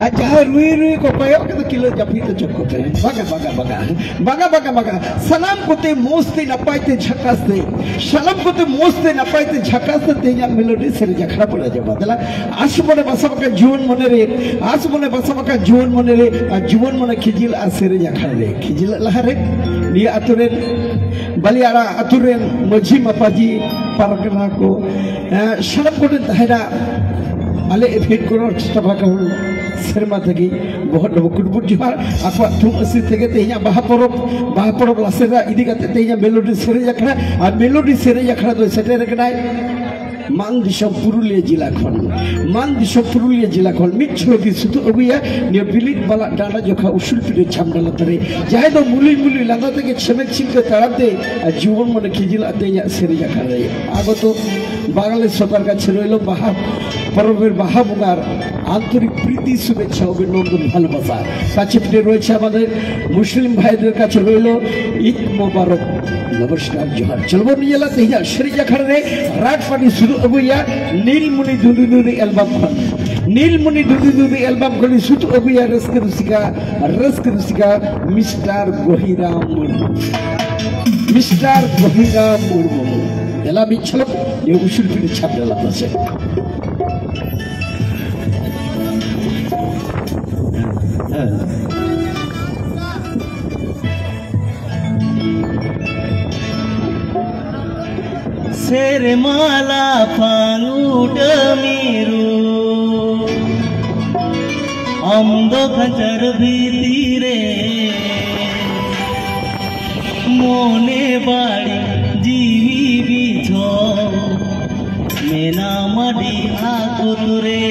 जहाँ रुई रुई को पयोग के किलो जपी तो चक्कोते बगा बगा बगा बगा बगा बगा सलाम कोते मोस्ते नपाइते झकासते सलाम कोते मोस्ते नपाइते झकासते तेजा मेलोडी सेरे जखरा पड़ा जब बदला आस मने बसवा का जीवन मने रे आस मने बसवा का जीवन मने रे जीवन मने खिजिल आसेरे जखरा रे खिजिल लहरे नि आतुरे बलियारा आतुरे मझी मपाजी पारकना को सलाम कोते दायरा आले एफेक्ट करो स्टफा का सेरमा थगी बहुत कुटबुट जोहार आखवा थुम असि थेगे तेहिया बाहा परब लासेरा इदी काते तेहिया मेलोडी सेरे जखरा और मेलोडी सेरे जखरा तो सेटेर कनाय मान दिसम पुरुलिया जिला खन मान दिसम पुरुलिया जिला खन मिछलोगी सुतु अगुया नियो बिलिट बाला डाना जोखा उसूल पिडे छामडाला तरे जाय दो मुली मुली लांदा तके छमेक छिंके ताराते जीवन मने खिजिल अतेया सेरे जखरा रे आगो तो बांग्लादेश सरकार का छेरइलो बाहा परबेर बाहा बुगार आंतरिक प्रीति शुभेच्छा अभिनंदन भालोबासा काছে পিঠে রয়েছে আমাদের মুসলিম ভাইদের কাছে রইল ঈদ মোবারক नमस्कार जोहार चलबो नियला तेजा शरीजा खड़े रात पानी शुरू अगुया नीलमुनि दुदु दुदु एल्बम खन नीलमुनि दुदु दुदु एल्बम खन शुरू अगुया रस्क रुसिका मिस्टर गोहिराम मुर्मू एला मिछलो ये उसूल पिडे छापडाला पासे सेरे माला फांगुड मीरू अम्दो खंजर भीतिरे मोने बाड़ी जीवी बीछो मेना मडी आकुतुरे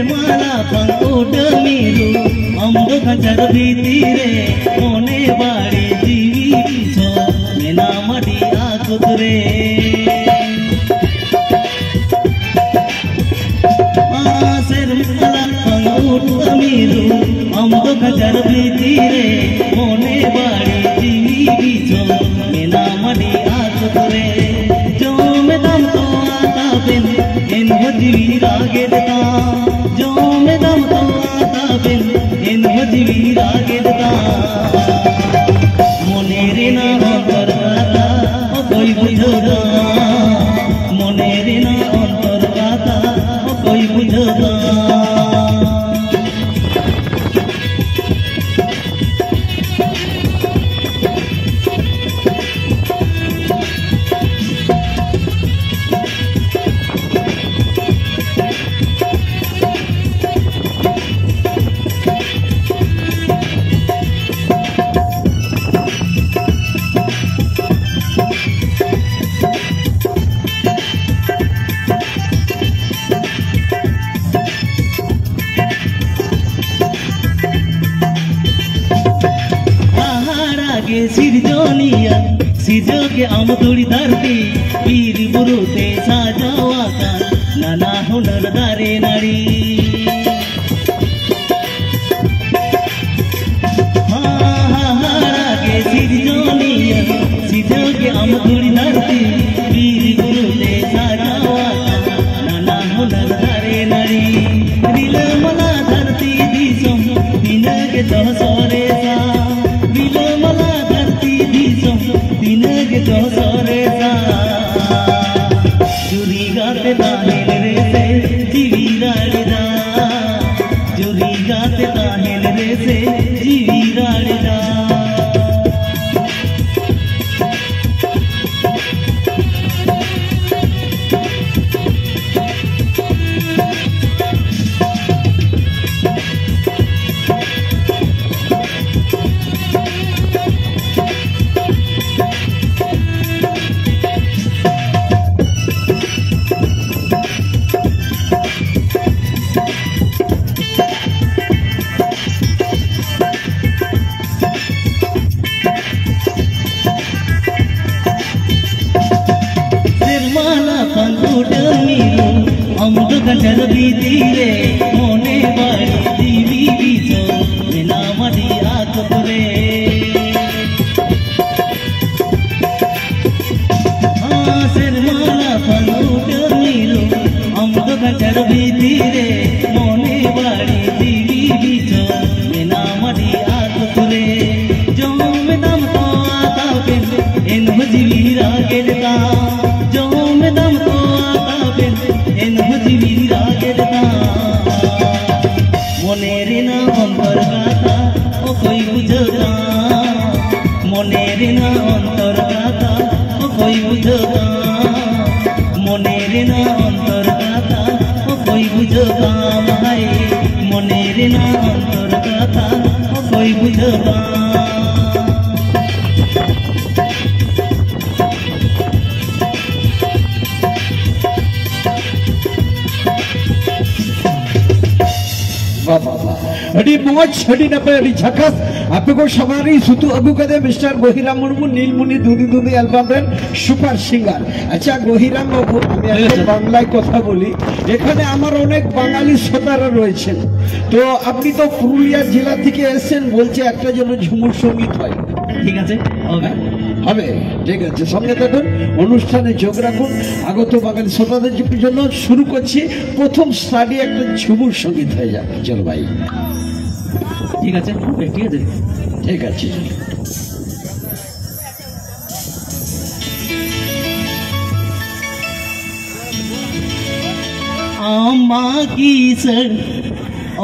माला पंकुड मीरू अम्दो खंजर भीतिरे मोने बाड़ी जीवी बीछो मेना मडी आकुतुरे माला पंकुड मीरू अम्दो खंजर भीतिरे मोने बाड़ी जीवी बीछो मेना मडी आकुतुरे जो में दम तो आता बिन इन जीवी रागे देता जो में दम तो आता बिन इन जीवी रागे देता मोने रे ना अंतर गाता ओ कोई बुझोगा मोने रे ना अंतर गाता ओ कोई बुझोगा सिरजोनिया सिरजो के आमतुड़ी धरती वीर बुरुते साजावाता नाना हुनर दारे नारी के सिरजोनिया सिरजो के आमतुड़ी धरती वीर बुरुते साजावाता नाना हुनर दारे नारी नीलमला धरती दिसम बिना के दहसरे सा नीलमला के तो सोरे सा चुरी गाते ताहिल रे से जीवी राड़ीदा चुरी गाते ताहिल रे से जीवी राड़ीदा মনে রে না অন্তর কথা ও কই বুঝবা মনে রে না অন্তর কথা ও কই বুঝবা মনে রে না অন্তর কথা ও কই বুঝবা ভাই মনে রে না অন্তর কথা ও কই বুঝবা अड़ी मौज अड़ी नपे अड़ी झकास आपको सवारी सुतु अबु कदे मिस्टर गोहिराम मुर्मू नीलमुनि दुदी दुदी एल्बाम रेन सुपर सिंगार अच्छा गोहिराम बाबू আমি একটা বাংলায় কথা বলি এখানে আমার অনেক বাঙালি শ্রোতারা রয়েছেন তো আপনি তো পুরুলিয়া জেলা থেকে এসেছেন বলছে একটা যেন ঝুমুর সঙ্গীত হয় ঠিক আছে হবে ঠিক আছে সঙ্গে থাকুন অনুষ্ঠানে যোগ রাখুন আগত বাঙালি শ্রোতাদের জন্য শুরু করছি প্রথম স্টাডি একটা ঝুমুর সঙ্গীত হয়ে যাবে চলো ভাই ঠিক আছে ঠিক আছে ঠিক আছে आमा की सर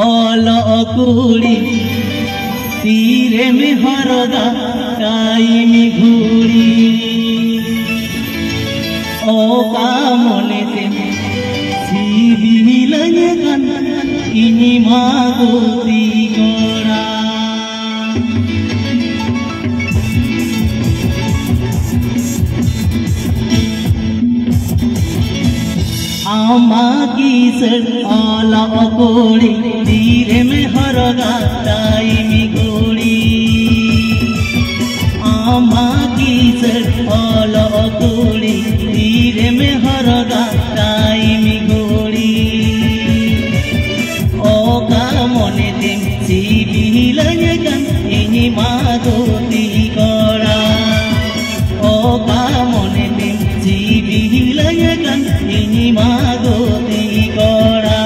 ओलो कुड़ी तीरे में हरदा टाइम घूरी ओ का मने ते सीबी लगे कन इनी मागोती गोरा आमा की सर आला कोड़ी धीरे में हरगा टाइम गोड़ी आमा की सर आला कोड़ी धीरे में हरगा टाइम गोड़ी ओ का मने दिन सीबी लगन इनी मागोती गोरा ओ का मने दिन सीबी लगन इनी मागोती गोरा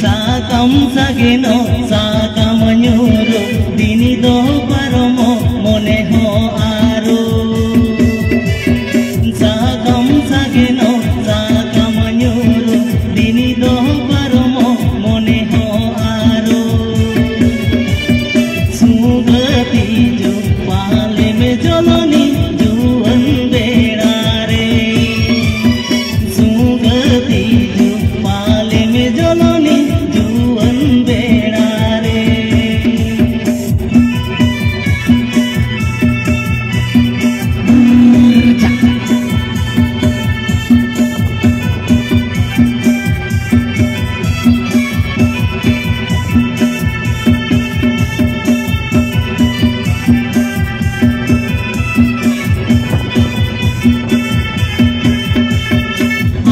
साकम सगेनो साकम न्यूरो दिनी दो परमो मने हो आरो साकम सगेनो साकम न्यूरो दिनी दो परमो मने हो आरो सुगति जो पाले में जलनी जुवन बेड़ा रे सुगति जो पाले में जलनी जुवन बेड़ा रे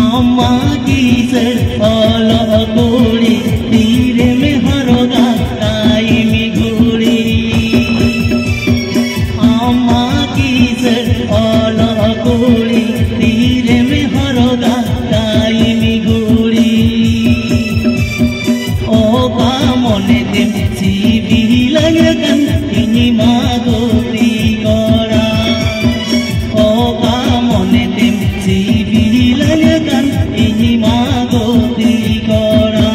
अम्मा की सर ओलो कोड़ी तीरे में हरगा टाइम घोड़ी अम्मा की सर ओलो कोड़ी तीरे में हरगा टाइम घोड़ी ओ का मने दिन सीबी लगन इनी मागोती गोरा ओ का मने दिन सीबी लगन इनी मागोती गोरा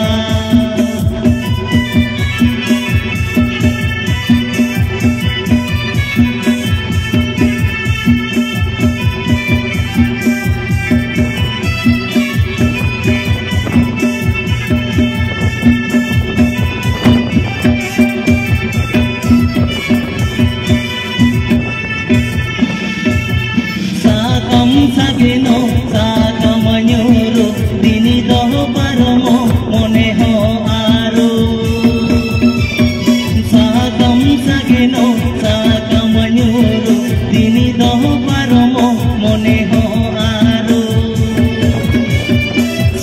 साकम सगेनो साकम न्यूरो दिनी दो परमो मने हो आरो साकम सगेनो साकम न्यूरो दिनी दो परमो मने हो आरो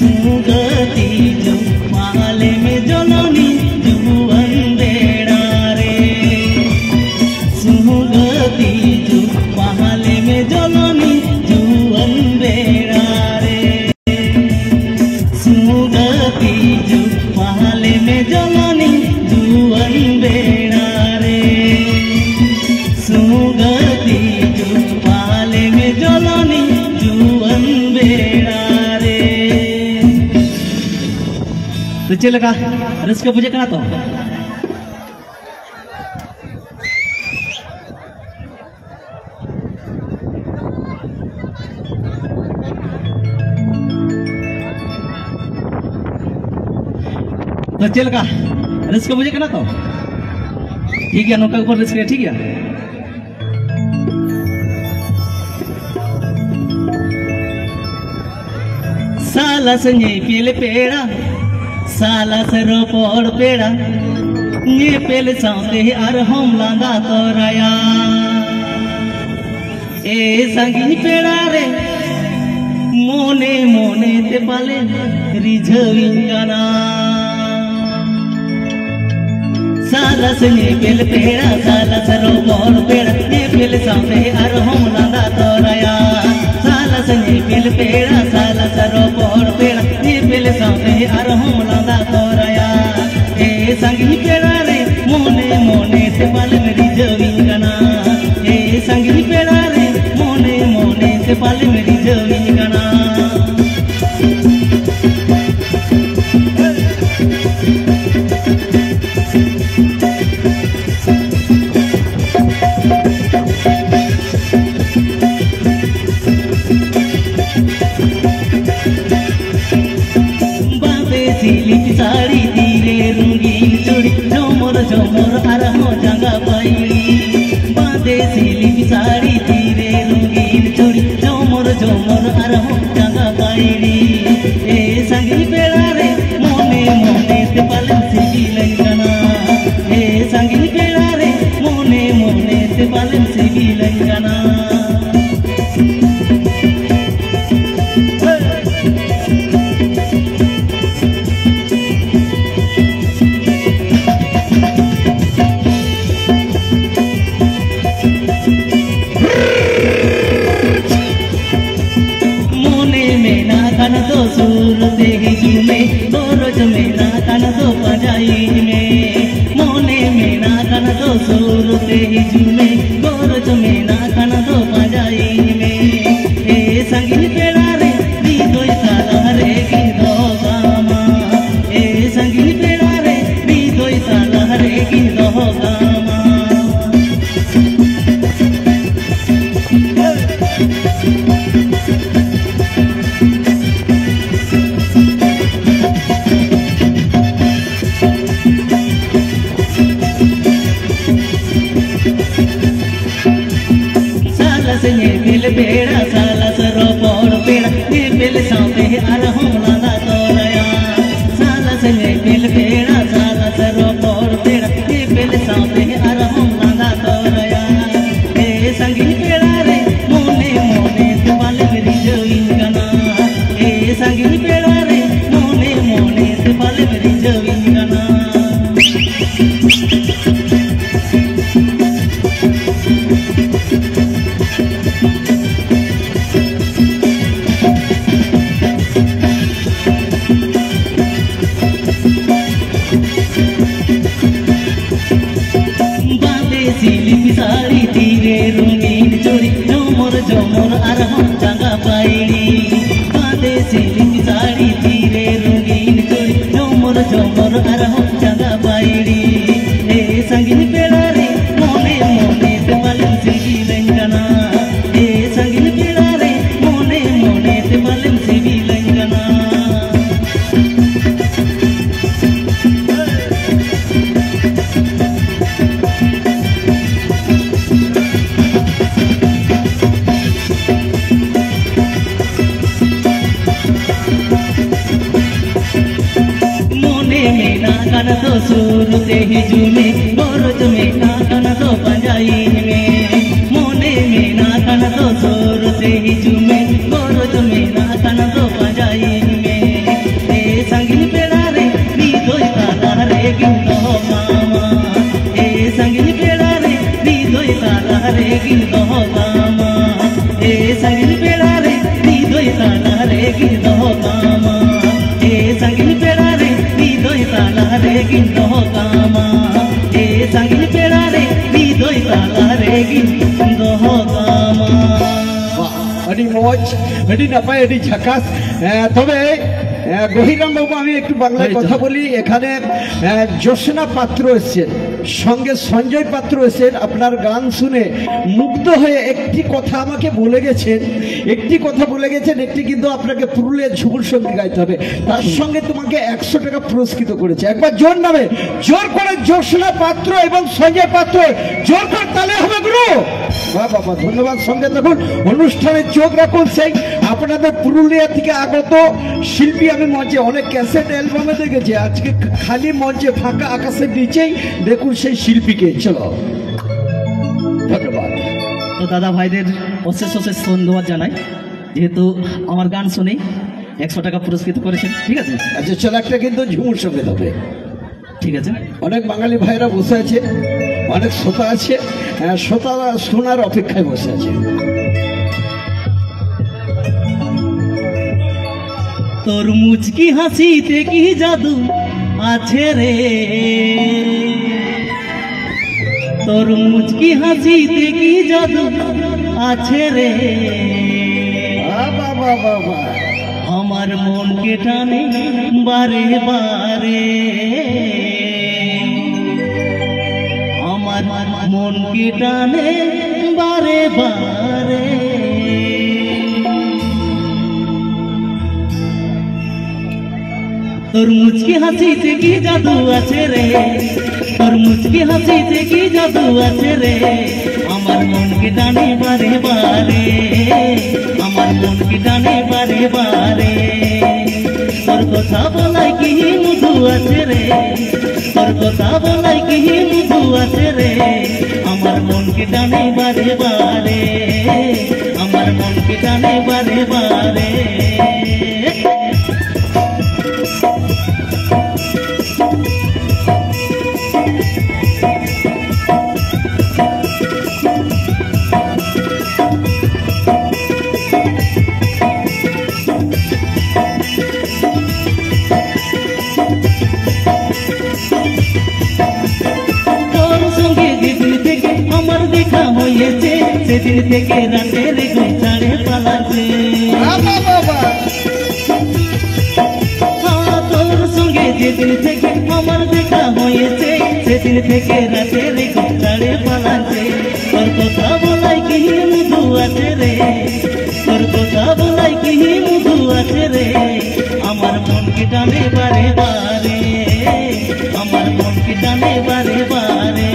सुगति जो पाले में जलनी जुवन बेड़ा रे सुगति जो पाले में जलनी बोलानी जुअन बेड़ा रे। तो चल लगा रस का पूजा करा तो चल का रस का पूजा करा तो ठीक है। नौका ऊपर रस ठीक है। साला संगे पेले पेड़ा साला से रोपड़ पेड़ा ये पेले सामने आर हम लांगा तोराया ए संगी पेड़ा रे मोने मोने ते पाले रिझविंगाना साला संगे पेले पेड़ा साला से रोपड़ पेड़ा ये पेले सामने आर हम लांगा तोराया साला संगे पेले पेड़ा साला से रोपड़ पेड़ा ये पेले सामने आर हम लांगा तोराया ए संगी पेड़ा रे मोने मोने ते पाले मेरी जविंगाना ए संगी पेड़ा रे मोने मोने ते पाले मेरी जविंगाना साड़ी तीरे रंगीन चूड़ी झमर झमर आर हो जंगा पाई बांधे सिली साड़ी तीरे रंगीन चूड़ी झमर झमर आर हो जंगा पाई ए संगी पेड़ा रे मोने मोने ते पालन सिगी लंगना ए संगी पेड़ा रे मोने मोने ते पालन सिगी लंगना कान दो सूरते जुमे गोरज में ना कान दो पजाई में मोने में ना कान दो सूरते जुमे गोरज में ना कान दो पजाई में ए संगी पेड़ा रे दी दो साला रे की दो गामा ए संगी पेड़ा रे दी दो साला रे की दो गामा पेले पेड़ा साला सरो पौड़ पेड़ा ये पेले सामने आर हम लांगा तोराया साला संगे पेले पेड़ा साला सरो पौड़ पेड़ा ये पेले सामने आर हम लांगा तोराया ए संगी पेड़ा रे मोने मोने ते पाले मेरी जविंगाना ए संगी पेड़ा रे मोने मोने ते पाले मेरी जविंगाना साड़ी तीरे रंगीन चूड़ी झमर झमर आर हम जंगा पाई बांधे सिली साड़ी तीरे रंगीन चूड़ी झमर झमर आर हम जंगा पाई ए संगी पेड़ा रे मोने मोने ते पालन सिगी लंगना ए संगी पेड़ा रे मोने मोने ते पालन सिगी लंगना कान दो सूरते जुमे गोरज में ना कान दो पंजाई में मोने में ना कान दो सूरते जुमे गोरज में ना कान दो पंजाई में ए संगी पेड़ा रे नी दो साला रे गिंदो मामा ए संगी पेड़ा रे नी दो साला रे गिंदो मामा ए संगी पेड़ा रे नी दो साला रे गिंदो मामा ए संगी पेड़ा रे नी दो साला रे गिंदो कामा ए संगी আডি মজ আডি নাপাই আডি ঝাকাস তবে গহিরাম বাবু আমি একটু বাংলায় কথা বলি এখানে জ্যোৎস্না পাত্র এসেছেন সঙ্গে সঞ্জয় পাত্র এসেছেন আপনার গান শুনে মুগ্ধ হয়ে একটি কথা আমাকে বলে গেছেন একটি কিন্তু আপনাকে পুরুলিয়ার ঝুমুর সঙ্গীত গাইতে হবে তার সঙ্গে তোমাকে 100 টাকা পুরস্কৃত করেছে একবার জোর নামে জোর করে জ্যোৎস্না পাত্র এবং সঞ্জয় পাত্র জোর করে তালে হবে গুরু বাহ বাবা ধন্যবাদ সঙ্গে দেখুন অনুষ্ঠানে চোখ রাখুন সেই আপনাদের পুরুলিয়া থেকে আগত শিল্পী আমি মঞ্চে অনেক ক্যাসেট অ্যালবামে দেখেছি আজকে খালি মঞ্চে ফাঁকা আকাশের নিচেই দেখুন সেই শিল্পীকে চলো ধন্যবাদ তো দাদা ভাইদের অশেষ ধন্যবাদ জানাই যেহেতু আমার গান শুনেই 100 টাকা পুরস্কৃত করেছেন ঠিক আছে আচ্ছা চলো একটা কিন্তু ঝুমুর সঙ্গে হবে ঠিক আছে অনেক বাঙালি ভাইরা বসে আছে অনেক শ্রোতা আছে শ্রোতারা শোনার অপেক্ষায় বসে আছে তোর মুচকি হাসিতে কি জাদু আছে রে তোর মুচকি হাসিতে কি জাদু আছে রে বাবা বাবা আমার মনকে টানে বারে বারে আমার মনকে টানে বারে বারে তোর মুচকি হাসিতে কি জাদু আছে রে তোর মুচকি হাসিতে কি জাদু আছে রে আমার মনকে টানে বারে বারে আমার মনকে টানে বারে বারে তোর কথা বলাই কি মধু আছে রে তোর কথা বলাই কি মধু আছে রে আমার মনকে টানে বারে বারে আমার মনকে টানে বারে বারে সেদিন থেকে রাতের গুছাড়ে পালাচ্ছে তোর সঙ্গে যেদিন থেকে আমার দেখা হয়েছে সেদিন থেকে রাতের গুছাড়ে পালাচ্ছে তোর কথা বলাই কি মধু আছে রে তোর কথা বলাই কি মধু আছে রে আমার মনকে টানে বারে বারে আমার মনকে টানে বারে বারে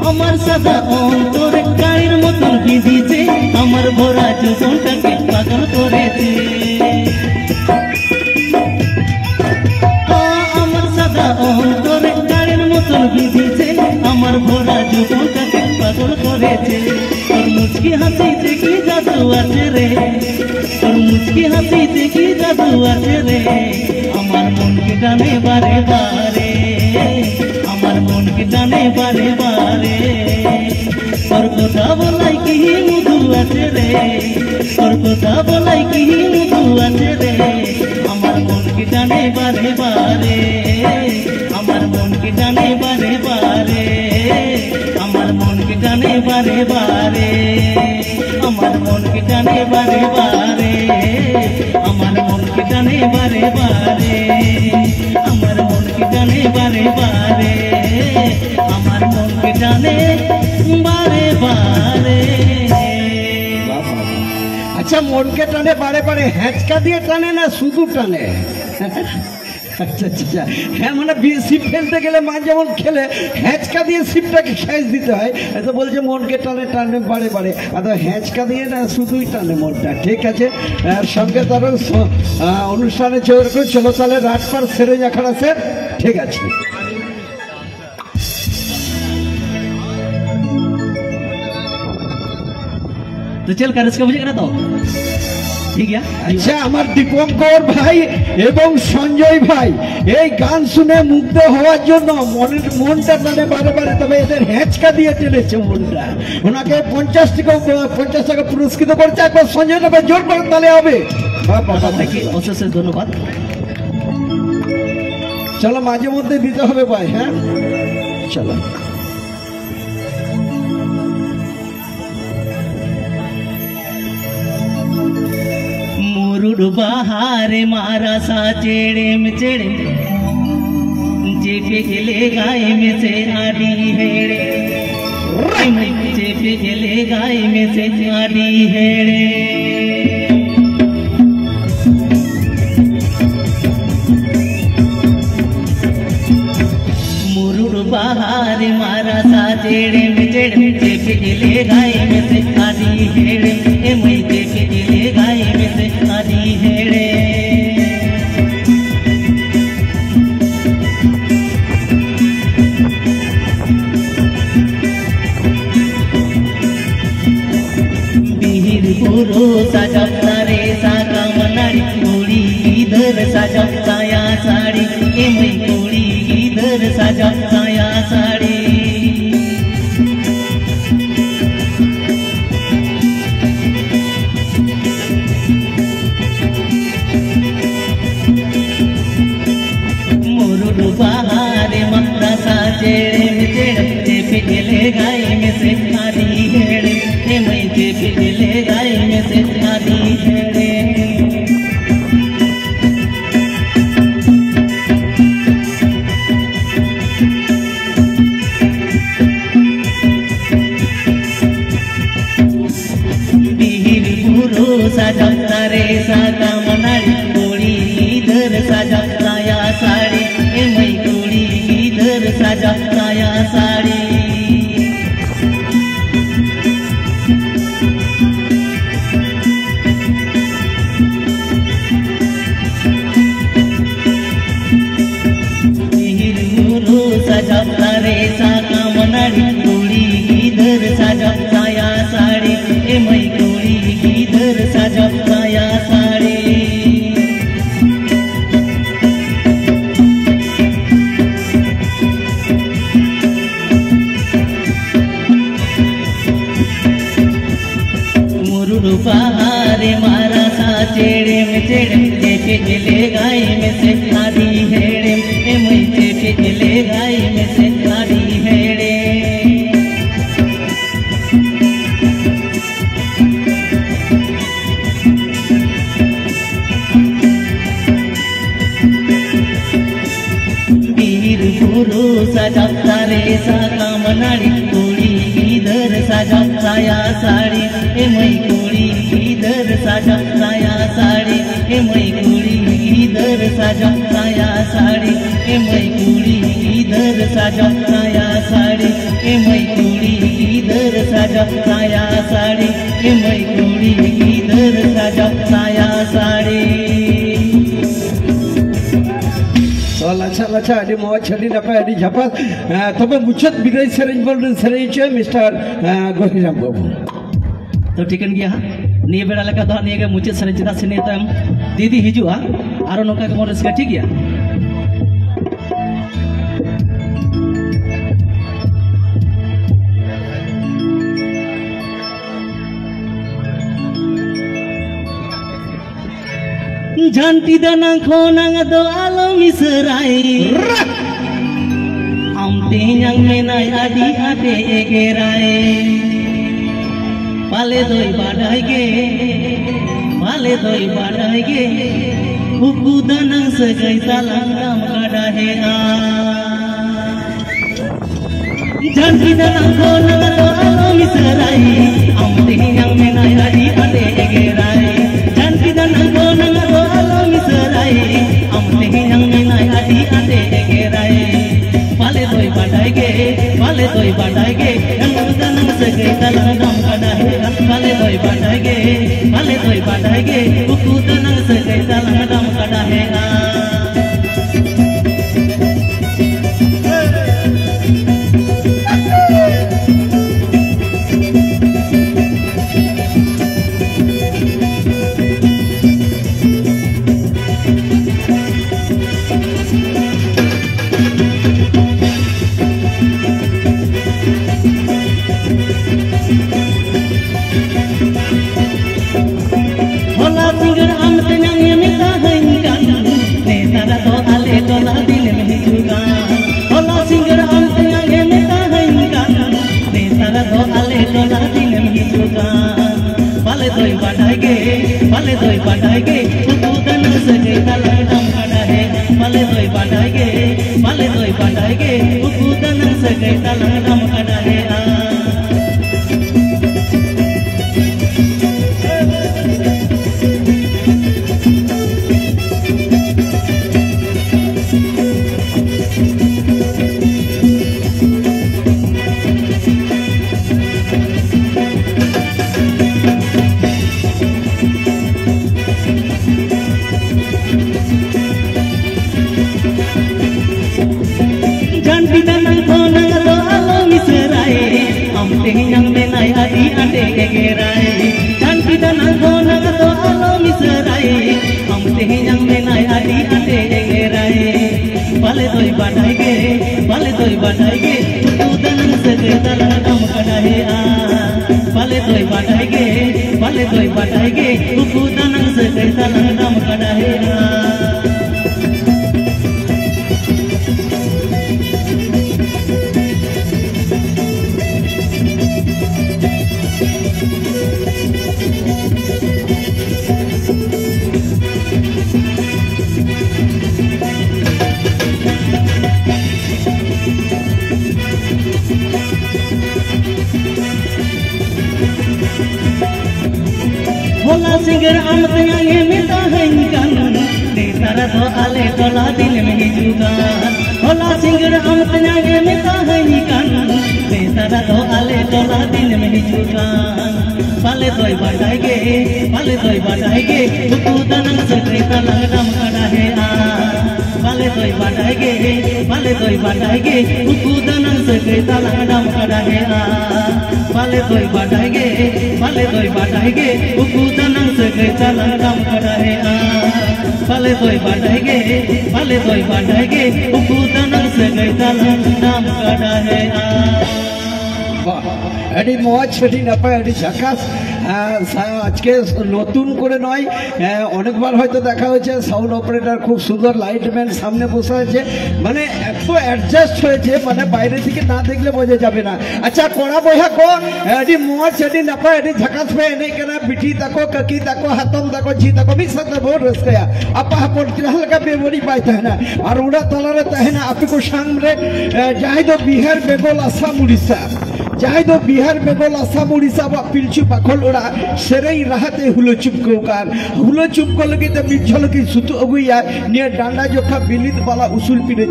আমার সাদা অন্তরে গায়ের মতন ভিজিছে আমার ভরা জীবনটাকে পাগল করেছে আমার সাদা অন্তরে গায়ের মতন ভিজিছে আমার ভরা জীবনটাকে পাগল করেছে তোর মুচকি হাসিতে কি জাদু আছে রে তোর মুচকি হাসিতে কি জাদু আছে রে আমার মনকে টানে বারে বারে আমার মনকে টানে বারে বারে তোর কথা বলাই কি মধু আছে রে তোর কথা বলাই কি মধু আছে রে আমার মনকে টানে বারে বারে আমার মনকে টানে বারে বারে আমার মনকে টানে বারে বারে আমার মনকে টানে বারে বারে আমার মনকে টানে বারে বারে আমার মনকে টানে বারে বারে আমার মনকে টানে বারে বারে আচ্ছা মনকে টানে বারে বারে হ্যাঁচকা দিয়ে টানে না শুধু টানে আচ্ছা আচ্ছা হ্যাঁ মানে ছিপ ফেলতে গেলে মা যেমন খেলে হ্যাঁচকা দিয়ে ছিপটাকে খেঁচ দিতে হয় তো বলছে মনকে টানে টানে বারে বারে হ্যাঁচকা দিয়ে না শুধুই টানে মনটা ঠিক আছে সঙ্গে তারও অনুষ্ঠানে চলো তাহলে রাতপার সেরে যাখাড়া স্যার ঠিক আছে तो चल कर इसका मुझे करा दो ठीक है আচ্ছা আমার দীপঙ্কর ভাই এবং সঞ্জয় ভাই এই গান শুনে মুগ্ধ হওয়ার জন্য মনটা মানে বারে বারে তবে এদের হ্যাঁচকা দিয়ে টেনেছে মনটা ওনাকে 50 টাকা পুরস্কৃত করছে একবার সঞ্জয় ভাই জোর করে তাহলে হবে আপনাকে অশেষ ধন্যবাদ চলো মাঝে মধ্যে দিতে হবে ভাই হ্যাঁ চলো मुरुड बहारे मारा सा चेड़े में चेड़े जेपे गेले गाय में से आड़ी हेड़े जेपे गेले गाय में से आड़ी हेड़े मुरुड बहारे मारा सा चेड़े में चेड़े जेपे गेले गाय में से आड़ी हेड़े मई जेपे गेले गाय में से आड़ी हेड़े बिहिर पुरो साजपता रे साका मनारी कोड़ी इधर साजपता या साड़ी मई कोड़ी इधर साजपता या साड़ी बहारे मक्रा सा चेड़े जेपे गेले गाय में से आधी हेड़े मई जेपे गेले गाय में से आधी हेड़े बिहिर पुरो साजपता रे साका मनारी कोड़ी इधर साजपता या साड़ी मई कोड़ी इधर साजपता या साड़ी बिहिर पुरो साजपता रे साका मनारी कोड़ी इधर साजपता या साड़ी मई कोड़ी इधर साजपता या साड़ी बहारे मारा सा चेड़े में चेड़े जेपे गेले गाय में से आधी हेड़े मई जेपे गेले गाय में से आधी हेड़े बिहिर पुरो साजपता रे साका मनाड़ी कोड़ी इधर साजपता या साड़ी मई कोड़ी इधर साजपता या साड़ी मई कोड़ी इधर साजपता या साड़ी मई कोड़ी इधर साजपता या साड़ी मई कोड़ी इधर साजपता या साड़ी मई कोड़ी इधर साजपता या साड़ी अच्छा अभी मौज छड़ी नपा अभी झपक तब मुझे बिगड़ सरेंज बोल सरेंज मिस्टर गोहिराम बाबू तो ठिकन गया निये बेड़ा लगा दो निये के मुझे सरेंज चेदा से नेता दीदी हिजुआ आरो नोका के मोर रसिका ठीक गया जानती दाना खोना दो आलो मिसराई हम तेंयang menai adi ade egerai pale doi badai ge buku danang segai salang dam kada he a janti danang khona do alo miserai am teंयang menai adi ade egerai janti danang khona do alo miserai am teंयang menai adi ade egerai pale doi badai ge danang danang segai salang dam kada he pale doi badai ge buku danang segai salang dam kada he a bale doi badai ge uku danang sagai talang dam kada he a yang menai adi ade gegerai dan kita nangkona to alo miserai am teh yang menai adi ade gegerai bale doi badai ge tu danang sege talang dam kada he a bale doi badai ge tu danang sege talang dam kada he a Hola singer amat nyanyi minta hengkan Ditara to ale tola din menhijukan Hola singer amat nyanyi minta hengkan Ditara to ale tola din menhijukan Bale doi badai ge Buku danang segeri talang dam kada he a Bale doi badai ge Buku danang segeri talang dam kada he a Bale doi badai ge Buku danang segeri talang dam kada he a Bale doi badai ge Buku danang segeri talang dam kada he a এটি মজ সেটি না পায় এটি ঝাকাস আজকে নতুন করে নয় অনেকবার হয়তো দেখা হয়েছে সাউন্ড অপারেটর খুব সুন্দর লাইটম্যান সামনে বসে আছে মানে এত অ্যাডজাস্ট হয়েছে মানে বাইরে থেকে না দেখলে বোঝা যাবে না আচ্ছা কড়া বইয়া কো এটি মজ সেটি না পায় এটি ঝাকাস পে এনে কেনা বিটি তাকো কাকি তাকো হাতম তাকো ঝি তাকো মিক সাথে বহুত রসকায়া আপা হাপন হালকা বেমরি পাইতে হয় না আর ওরা তলারে তাহে না আপনি সামনে যাই তো বিহার বেঙ্গল আসাম উড়িষ্যা যাই তো বিহার বেঙ্গল আসাম উড়িষ্যা বা পিলচু পাখল ওরা সেরেই রাহাতে হুলো চুপকো লগে তো মিছলকি সুতু অগুইয়া নিয়ে ডান্ডা জোখা বিলিত বালা উসুল পিড়ে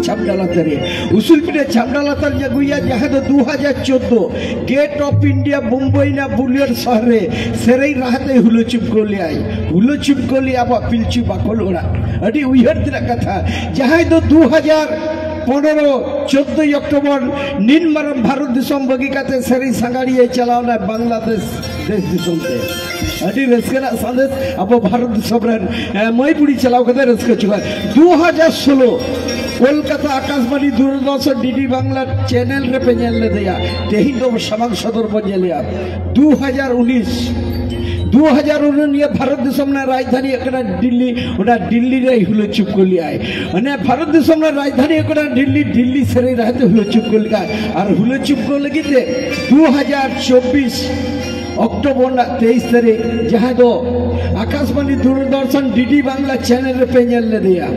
ছাপডালাতার জাগুইয়া যাহা তো 2014 গেট অফ ইন্ডিয়া মুম্বাই না বুলিয়ার শহরে সেরেই রাহাতে হুলো চুপকলিয়া বা পিলচু পাখল ওরা আটি উইহার দিনা কথা যাহাই তো 2015-14 অক্টোবর নির্মারম ভারত দেশম বগিকাতে সেরি সাঙ্গাড়িয়ে চালাওনা বাংলাদেশ দেশ দিশমতে আটি রসকেনা সন্দেশ আবো ভারত দেশমরেন মইপুরি চালাও কথা রসকে চুকা 2016 কলকাতা আকাশবাণী দূরদর্শন ডিডি বাংলা চ্যানেল রে পেঞ্জাল দেয়া তেহিন তো সামাং সদর পঞ্জালিয়া 2019 ভারত দেশমনা রাজধানী একটা দিল্লি ওটা দিল্লি রে হুলো চুপকলিয়ায় মানে ভারত দেশমনা রাজধানী একটা দিল্লি সেরে রাতে হুলো চুপকলিয়ায় আর হুলো চুপকলিতে 2024 অক্টোবর 23 তারিখ যাহা তো আকাশবাণী দূরদর্শন ডিডি বাংলা চ্যানেল রে পেঞ্জাল দেয়া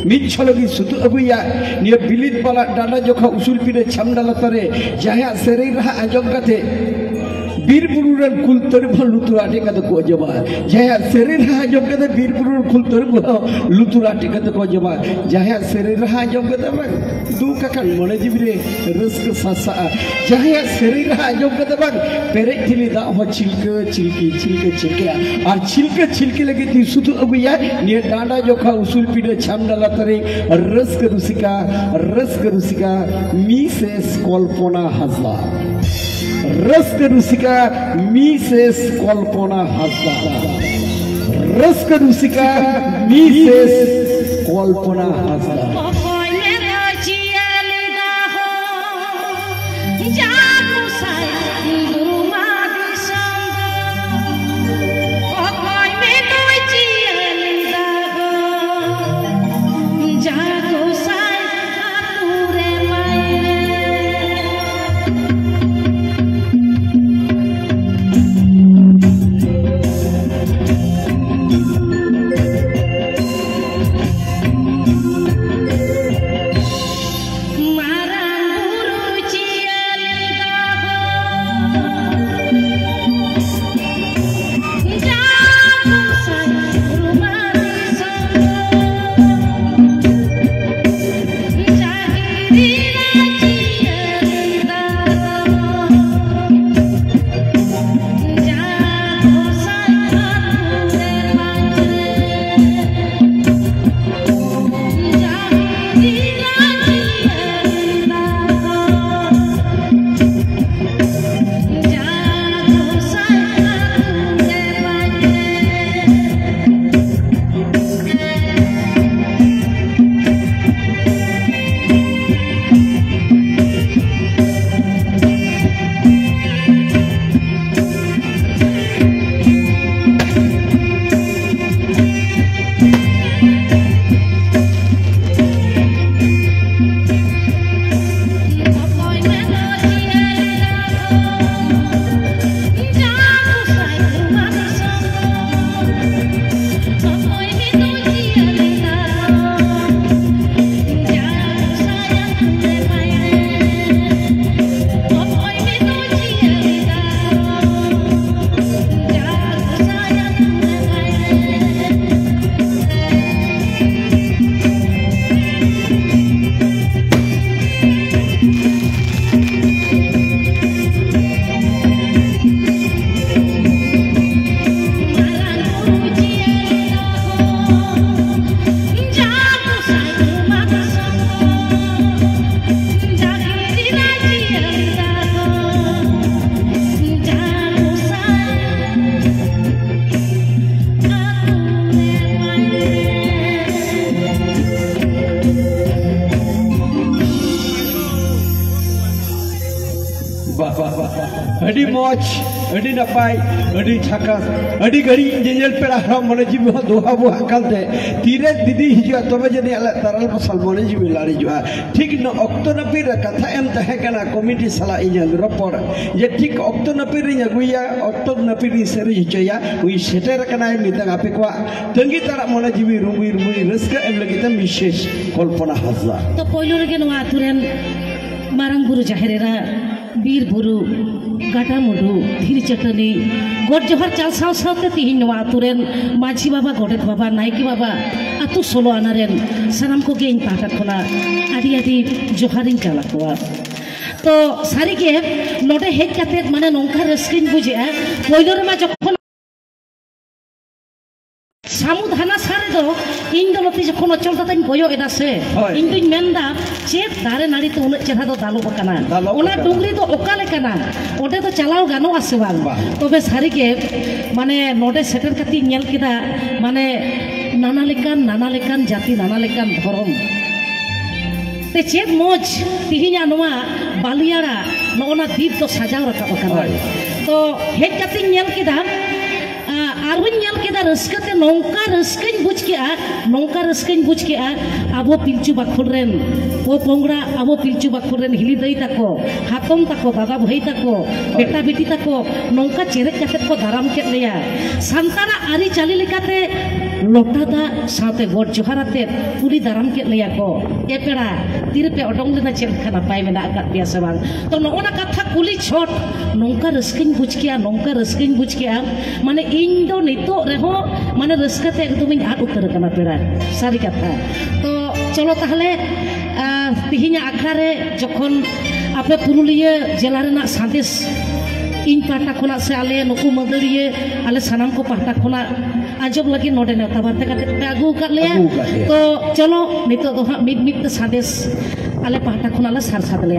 মিছলগি সুতু অগুইয়া নিয়ে বিলিত বালা ডানা জোখা উসুল পিড়ে ছামডালাতরে যাহা সেরে রাহা আজগাতে বীরপুরের কুলতরে লুতুরা টেকাতে কো জবা যাহা শরীর হাজম কাতে বীরপুরের কুলতরে লুতুরা টেকাতে কো জবা যাহা শরীর হাজম কাতে দু কাকান মনে জিবিরে রসক সাসা যাহা শরীর হাজম কাতে পেরে থিলি দা হ চিলকে আর ছিলকে লাগে তি সুতু অগুইয়া নিয়ে ডাঁডা জোখা উসুল পিড়ে ছামডালাতরে রসক রুসিকা মিসেস কল্পনা হাসদা रस्क रुसिका मिसेस कल्पना हासदा रस्क रुसिका मिसेस कल्पना हासदा अड़ी मौज अड़ी नपाई अड़ी झकास अड़ी घड़ी जेल पेड़ा हराम मने जीवी दोहा बुहा कालते तीरे दीदी हिजुआ तबे जने आले तरल मसल मने जीवी लारी जुआ ठीक न अक्तो नपीर कथा एम तहे कना कमिटी सला इजन रपोर जे ठीक अक्तो नपीर इन अगुया अक्तो नपीर सेरी हिचया उई सेटर कना नितंग आपे को तंगी तरा मने जीवी रुमुई रुमुई रस्का एम लगिते विशेष कल्पना हजार तो पयलो रेगे नवा आतुरेन मारंग बुरु जाहेरेरा बीर बुरु गाटा मुडु धीर चटनी गोड जोहर चाल साव सावते तिहिन नवा आतुरेन माझी बाबा गोडेत बाबा नायकी बाबा आतु सोलो आनारेन सानाम को गेइन पाटा खोना आदि आदि जोहारिन चाला कोआ तो सारी के नोटे हेज काते माने नोंका रस्किन बुझे पयलो रे मा जखन सामुद हाना सारे दो इन दो नती जखन अचल ताताइन बयो एदा से इन दुइन मेनदा चेत दारे नाड़ी तो उन चेहरा दो दालो बकाना ओना डुंगरी तो ओका लेकाना ओडे तो चलाओ गानो आसे बांग तबे सारी के माने नोडे सेटर काती नेल केदा माने नाना लेकान जाति नाना लेकान धरम ते चेत मोज तिहिना नोआ बालियारा नोना दीप तो सजाव रखा बकाना तो हेज काती नेल केदा आरुन नेल केदा रस्कते नौका रस्कन बुझ के आबो पिलचु बाखुरेन ओ पोंगड़ा आबो पिलचु बाखुरेन हिली दई ताको हातम ताको दादा भाई ताको बेटा बेटी ताको नौका चेरे काते को दाराम के लेया संताना आरी चाली लेकाते लोटादा साथे गोड जोहाराते पूरी दाराम के लेया को ए पेड़ा तीर पे ओडोंग लेना चेल खाना पाई मेना आकात पिया सेबांग तो नोना कथा कुली छोट नौका रस्कन बुझ के माने इन दो नितो रेहो माने रस्कते एकदम इन आट उतर कना पेड़ा सारी कथा तो चलो ताहले तिहिना आखड़ा रे जखन आपे पुरुलिया जिला रेना सादेश इन पाटा खोना से आले नुकु मदरिये आले सानाम को पाटा खोना आजब लगी नोडे नेता बाते काटे पे आगू कर लिया तो चलो नितो दो मिट मिट सादेश आले पाटा खोना ला सार साद ले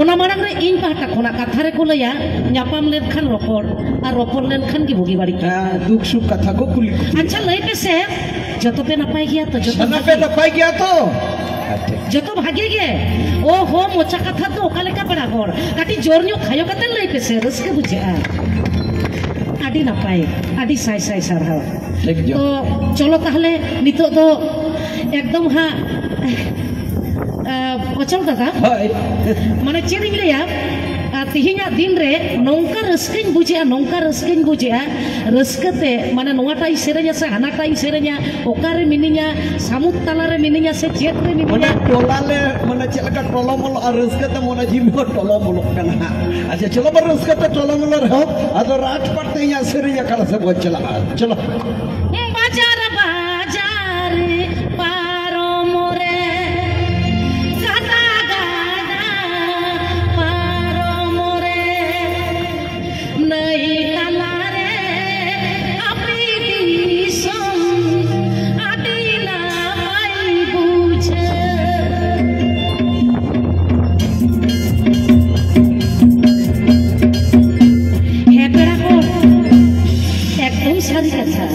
ओना मारंग रे इन पाटा खोना कथा रे को लया न्यापाम लेन खान रोपड़ लेन खान की भोगी बाड़ी दुख सुख कथा को कुली अच्छा लई पे से जतो पे नपाई गया तो जतो भागे गे ओ हो मोचा कथा तो ओका लेका पड़ा गोर काटी जोर न्यो खायो कते लई पे से रसके बुझे आडी नपाई आडी साई साई सारहा तो चलो ताहले नितो दो एकदम हा अचल दादा माने चेरिंग लेया तिहिना दिन रे नौका रस्किन बुझे रस्कते माने नोवाटाई सेरे냐 से हानाटाई सेरे냐 ओकारे मिनि냐 सामुद तालारे मिनि냐 से चेत रे मिनि냐 टोलाले माने चलका टोलोमोलो और रस्कते मोना जीवी टोलोमोलो कना अच्छा चलो बर रस्कते टोलोमोलो रहो अदो रात पड़ते या सेरे냐 कला से बहुत चलो बाजार पारो मोरे गाता गाता पारो मोरे नहीं कला रे अपनी दिसम आदिना पाई बुझे है पेड़ा को एकदम सारी कथा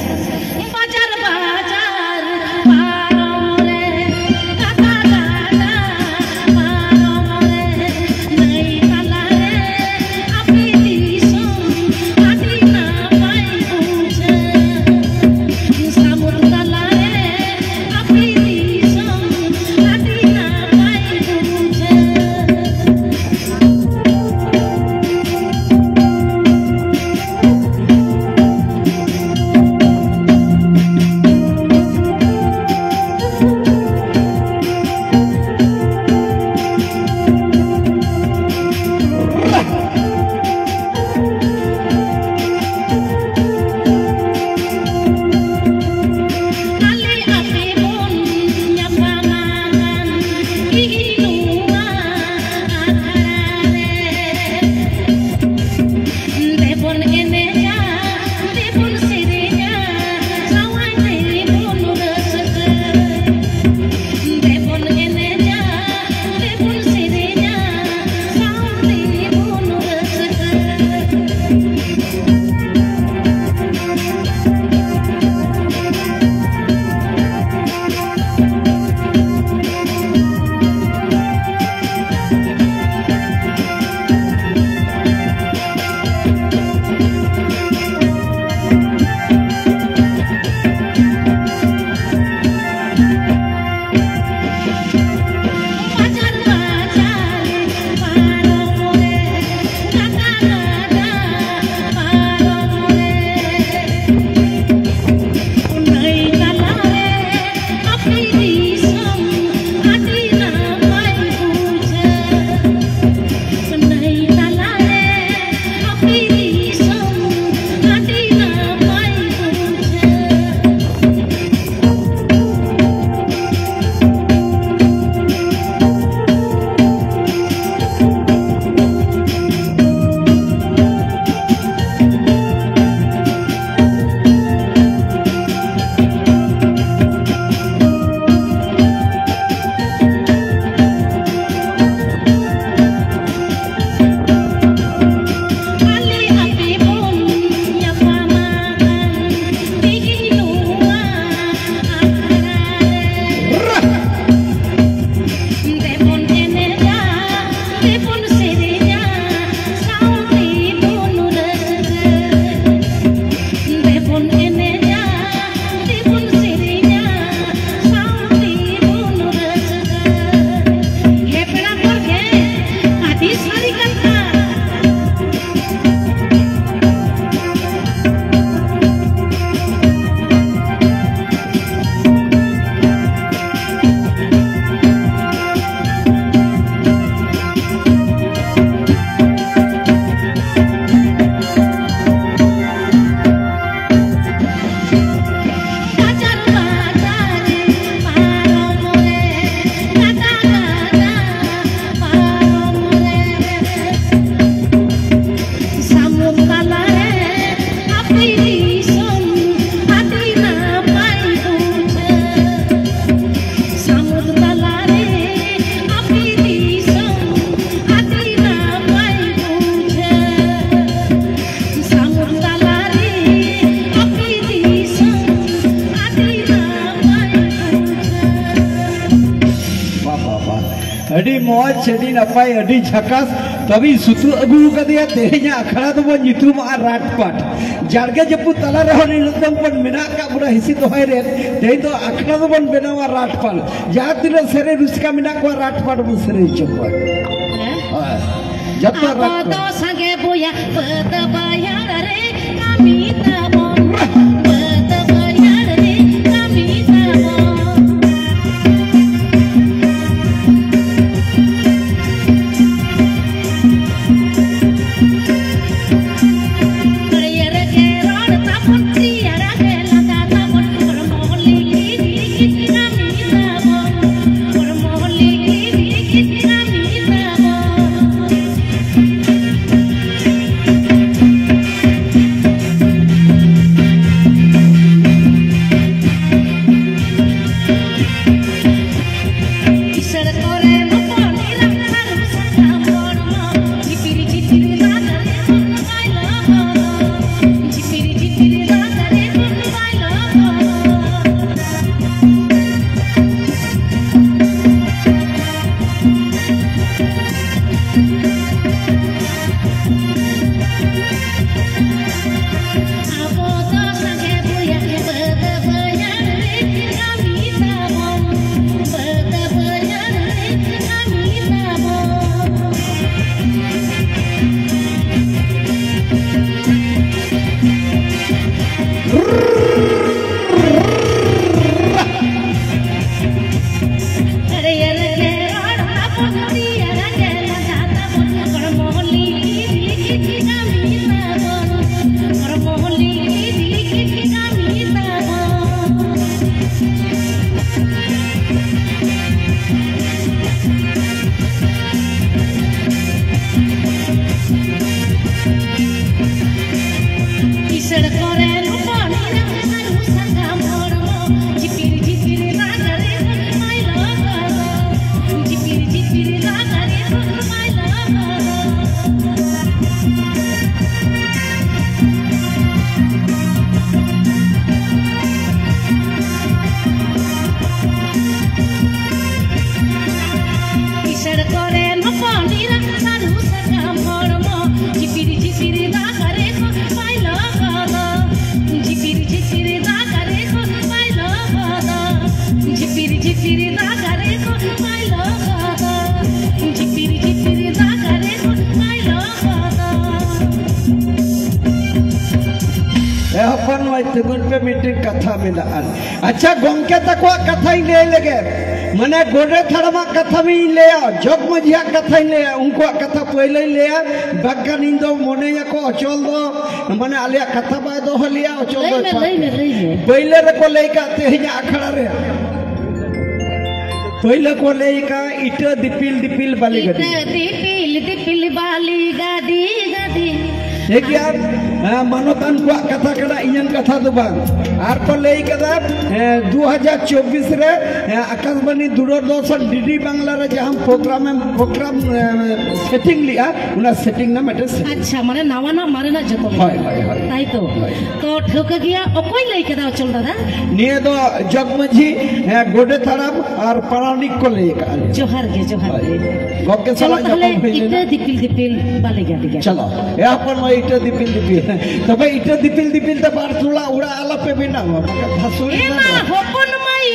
अड़ी मौज अड़ी नपाय अड़ी झकास तभी सुतु अगू कदिया तेहኛ अखड़ा तो बन युतुम आ राटपाट जारगे जपु तला रहो निलतम पन मिना का बुरा हिसी तो है रे ते तो अखड़ा तो बन बेनावा राटपाल जा दिन सेरे रुस्का मिना को राटपाट बन सेरे चपा जत्ता राट तो संगे बोया पद बायार रे कामिता बोन पद बायार रे कामिता बोन पे मीटिंग कथा मिला अच्छा गोंके तक कथा ही ले लगे मने गोडे थड़मा कथा में ले जग मजिया कथा ले उनको कथा पहले ले बगन इन दो मोने को अचल दो मने आलिया कथा बा दो हलिया अचल दो पहले रे को लेका तेहኛ अखड़ा रे पहले को लेका इट दिपिल दिपिल बाली गाड़ी दिपिल दिपिल बाली गाड़ी गाड़ी एक यार मनोतान को कथा कड़ा इयन कथा दो बांग आर को ले कदा 2024 रे आकाशवाणी दूरदर्शन डीडी बांग्ला रे जहां प्रोग्राम सेटिंग लिया उना सेटिंग ना मटे अच्छा माने नावा ना मारे ना जतो हाय हाय हाय ताई तो ठोक गया ओकोई ले कदा चल दादा निये दो जगमजी गोडे थड़ाम और परानिक को ले का जोहार के गोके सला जप इटे दिपिल बाले गाड़ी चलो या पर इटे दिपिल तबे इटे दिपिल त बार तुला उड़ा आला पे बिना भासुरी ना होपन माई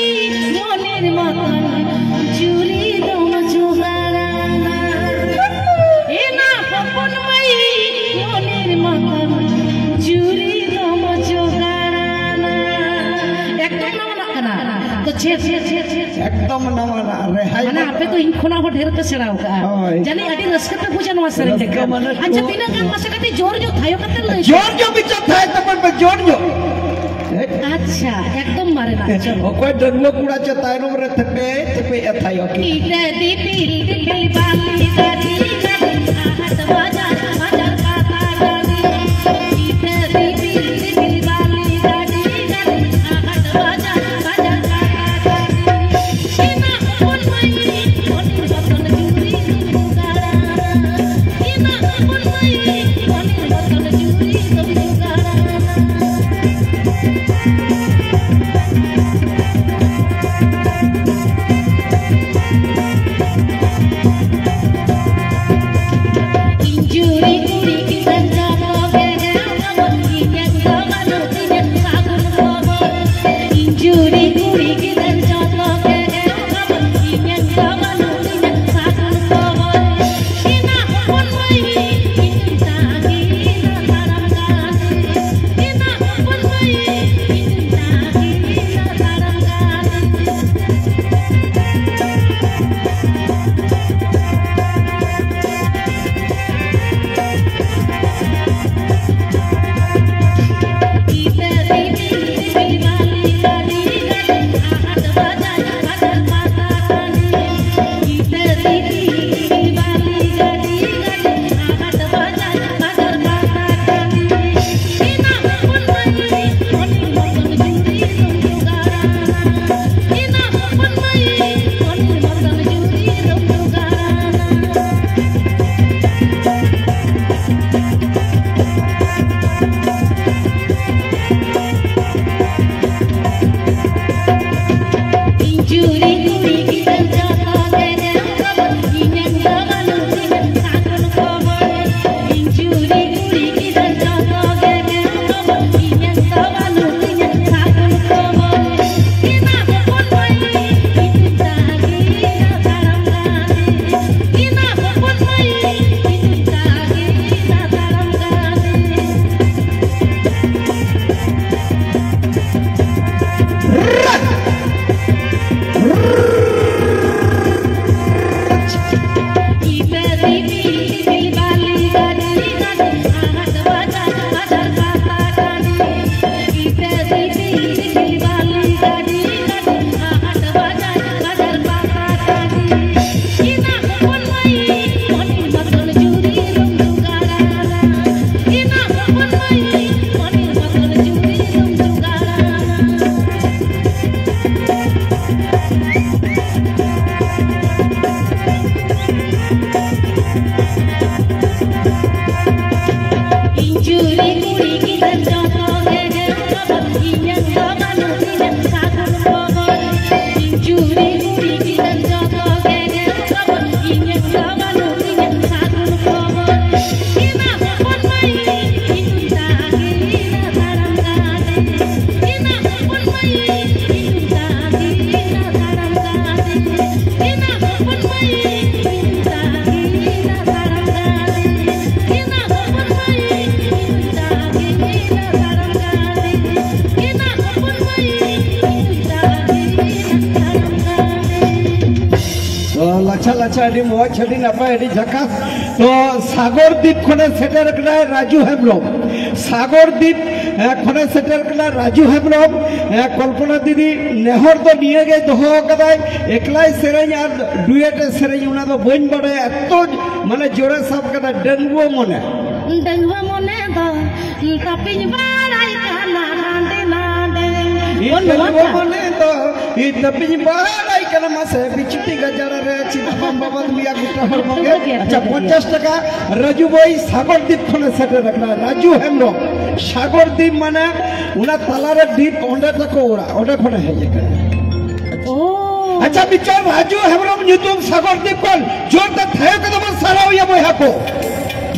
मोनेर मतन चूरी दोन जुगाड़ा ए ना होपन माई मोनेर मतन चूरी दोन जुगाड़ा एकदम नवा ना तो छे एकदम नवा ना रे हाय माने आपे तो इनखोना हो ढेर के सेराव का जानी अडी रसकते पूजा नवा सरे देख अच्छा तीन गान मासे कते जोर जो थायो कते ले जोर जो बिच थाय तपन पे जोर जो अच्छा एकदम मारे ना चलो कोई डरलो कुड़ा च तायनो रे थपे थायो की इटे दिपिल बाली गाड़ी आहत बाजार बाजार का गाड़ी इटे दिपिल बाली गाड़ी आहत बाजार बाजार का गाड़ी इना अपन माई कोनी बतन चूरी दुगाड़ा इना अपन माई कोनी बतन चूरी दुगाड़ा लाचा लाचा अभी मौज अभी नपाय अभी झकास तो सागर द्वीप खने सेटर कना राजू हेम्ब्रम सागर द्वीप खने सेटर कना राजू हेम्ब्रम कल्पना दीदी नेहर तो निये गे दोहो कदाय एकलाई सेरेñ আর ডুয়েটে সেরেñ উনা তো বইন বড়ে এত মানে জোরে সাব করা ডেঙ্গুও মনে दा तापिन बाराय काना नांदे नांदे डंगुओ मने तो इ तपिन बाराय काना मासे बिचटी गजरा रे चितापम बाबा मिया गुटा हर मगे अच्छा 50 টাকা राजू भाई सागर द्वीप खने सेटे रखना राजू हेम्ब्रो सागर द्वीप माने उना तलारे द्वीप ओंडे तक ओडे खने है ये ओ अच्छा बिचार राजू हेम्ब्रो न्यूतम सागर द्वीप कोन जोर त थायो के तो सारा होया बया को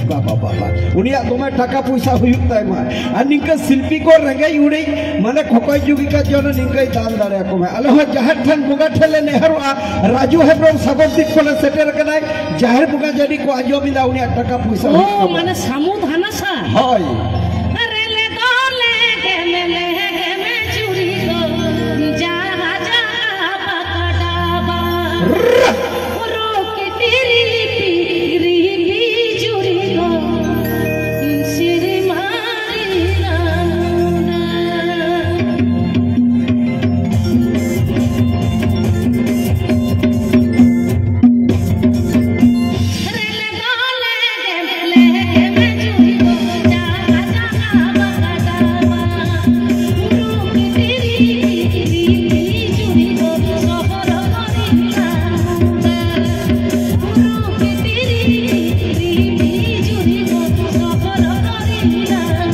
बाबा बाबा उनिया तुम्हें टाका पैसा हुयुक्ता है मां और निका शिल्पी को रंगे उड़े माने खोकोई जुगी का जोन निका दान दारे को मैं अल्लाह जहर ठन बुगा ठेले नेहरू राजू हेम्ब्रो सागर द्वीप को सेटर कनाय जहर बुगा जड़ी को आजो मिला उनिया टाका पैसा ओ माने सामुद हनासा हाय अरे ले दोले गेमे चूड़ी को जा जा पकड़ाबा रोके तेरी पीरी चूड़ी को सिर मारी राना अरे ले दोले गेमे चूड़ी को जा जा पकड़ाबा रोके तेरी चूड़ी को सफर करी राना रोके तेरी चूड़ी को सफर करी राना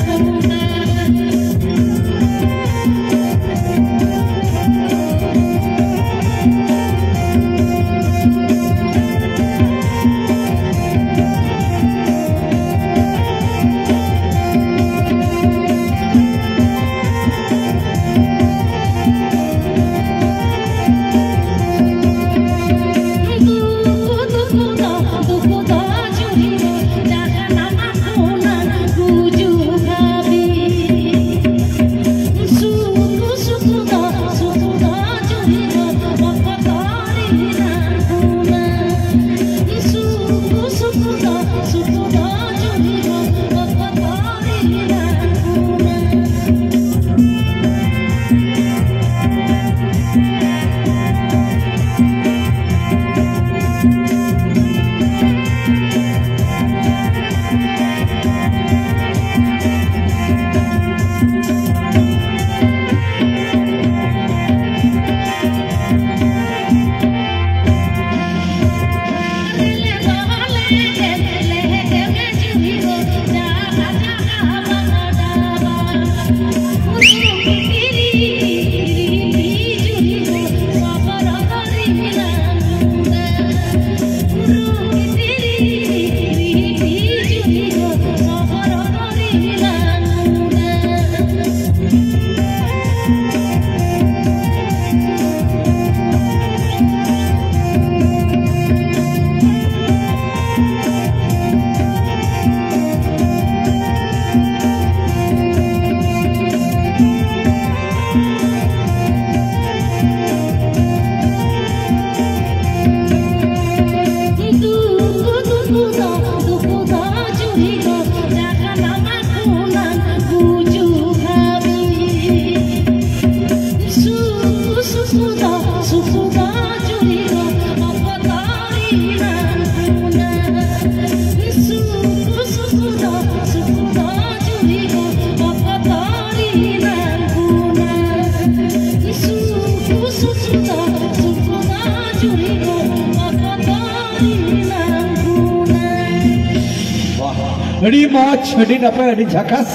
अड़ी मौज अड़ी नपे अड़ी झकास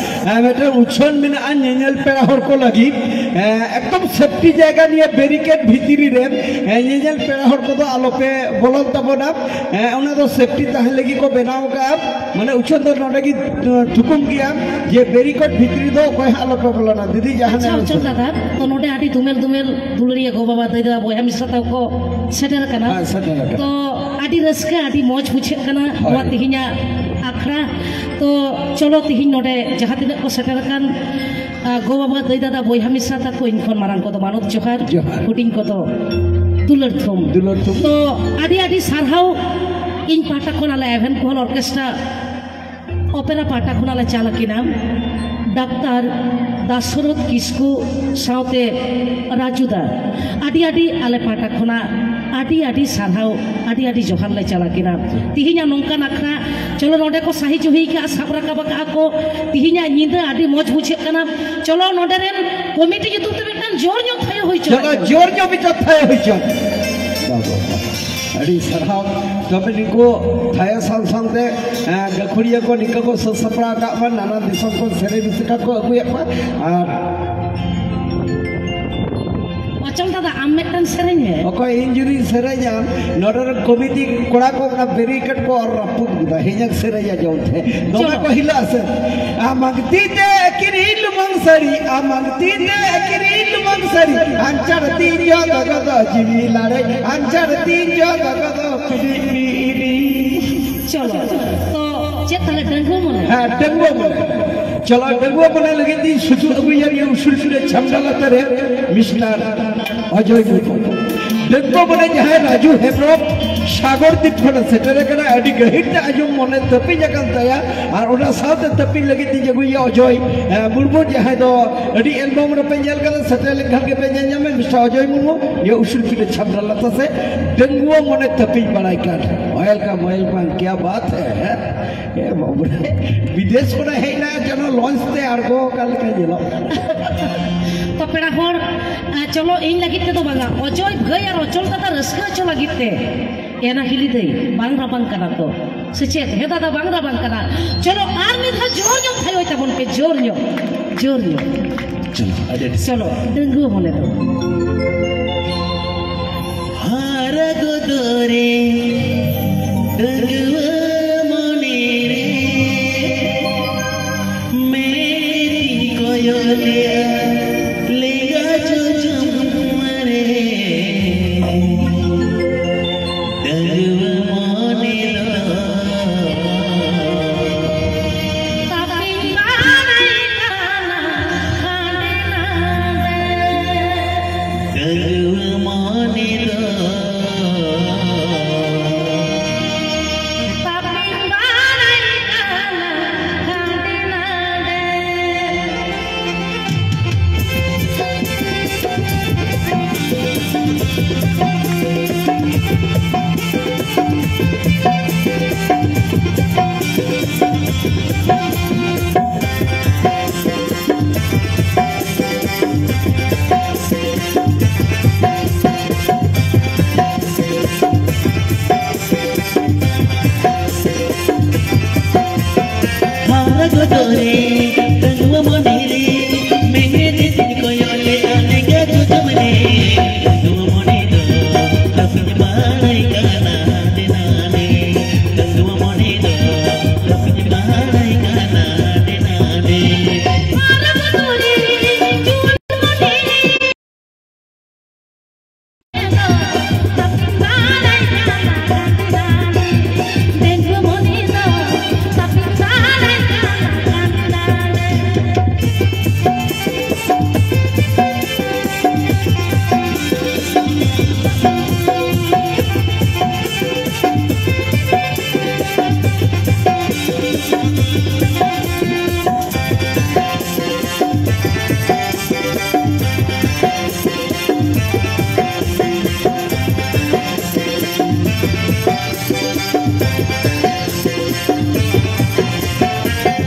मेटे उछन में आ नेनेल पेड़ा हर को लगी एकदम सेफ्टी जगह निये बैरिकेड भितरी रे नेनेल पेड़ा हर को तो आलोपे बोलन तबना उना तो सेफ्टी ताहे लगी को बनाओ का माने उछन तो नडे की थुकुम किया जे बैरिकेड भितरी दो कोई आलोपे बोलना दीदी जहां अच्छा अच्छा दादा तो नोडे आटी दुमेल दुमेल दुलरिया गो बाबा दइदा बोय हम सता को सेटर कना हां सेटर तो आटी रस्का आटी मौज बुझे कना वा तिहिना आखड़ा तो चलो तिहिन नोडे जहां तिना को सेटर कान गो बाबा दइदा दा बोय हम सता को इनफॉर्म मारन को तो मानुत जोहार हुटिंग को तो दुलर थुम दुलर थुम तो आदि आदि सारहाव इन पाटा खोनाले एभेन कोहल ऑर्केस्ट्रा ओपेरा पाटा खोनाले चालकिना डाक्टर दाशरथ किस्कू साउते राजुदा आदि आदि आले पाटा खोना आदि आदि सारहाव आदि आदि जोहार ले चालकिना तिहिना नोंका नाखना चलो नोडे को साही जुही का साबरा का बका को तिहिना निंदा आदि मौज बुझे कना चलो नोडे रेन कमिटी युतु ते बेटन जोर ᱧᱚᱜ थायो होई चलो जोर ᱧᱚᱜ बिचो थायो होई छ अड़ी सरहाव तबे निको थाया सांग दे गखुड़िया को निको को ससपड़ा का बन नाना दिसम को सेरे बिसका को अगुया पा और अचल दादा आम मेटन सेरेñ में ओको इंजुरी सेरेजा नोडर कमिटी कोड़ा को ना बेरिकेड को और रपुद गुदा हेजक सेरेजा जोंथे दोना को हिला से आमगती ते किरिल मंगसरी आमगती ते किरिल मंगसरी अंचर तीन जो गगद जीवी लारे अंचर तीन जो गगद किरी चलो तो चे तले डंगो मने हां डंगो मने चलो डंगो मने लगे दी सुसु अगुया ये उसुल सुले छमडला तरे मिस्टर अजय मुर्मू डंगो मने जहां राजू हेब्रो सागर दीप खन सेटरे कना अडी गहित आजम मने तपी जकन तया और ओना साथ तपी लगे दी जगुया अजय मुर्मू जहां दो अडी एल्बम रे पे जेल कला सेटरे घर के पे जमे मिस्टर अजय मुर्मू ये उसुल सुले छमडला तसे डंगो मने तपी बड़ाई कर वेलकम क्या बात है ये बाबूरे विदेश को है ना चलो लॉन्च ते आरगो कल के जिलो तो पेड़ा होर चलो इन लगित ते तो बांगा अजय गय और अचल दादा रस्का चो लगित ते एना हिली दई बांगरा बांग कना तो सचेत हे दादा बांगरा बांग कना चलो आर मिधा जोर ᱧᱚᱜ थायो तबन पे जोर ᱧᱚᱜ चलो डंगो होने दो हार गोदरे डंगवा मने रे मेरी कोयलिया लेगा जो चुमरे डंगवा मने रो तापिन बानाई काना खाने ना दे डंगवा मने रो तापिन बानाई काना खाने ना दे हार गोदरे डंगवा मने रे मेरे दिल कोयले लेगा जो चुमरे डंगवा मने रो तपिन बानाई काना देनाने डंगवा मने रो तपिन बानाई काना देनाने मारा गोदरे जुन मने तापिन बानाई काना खाने डेंगो मने दो तापिन बानाई काना खाने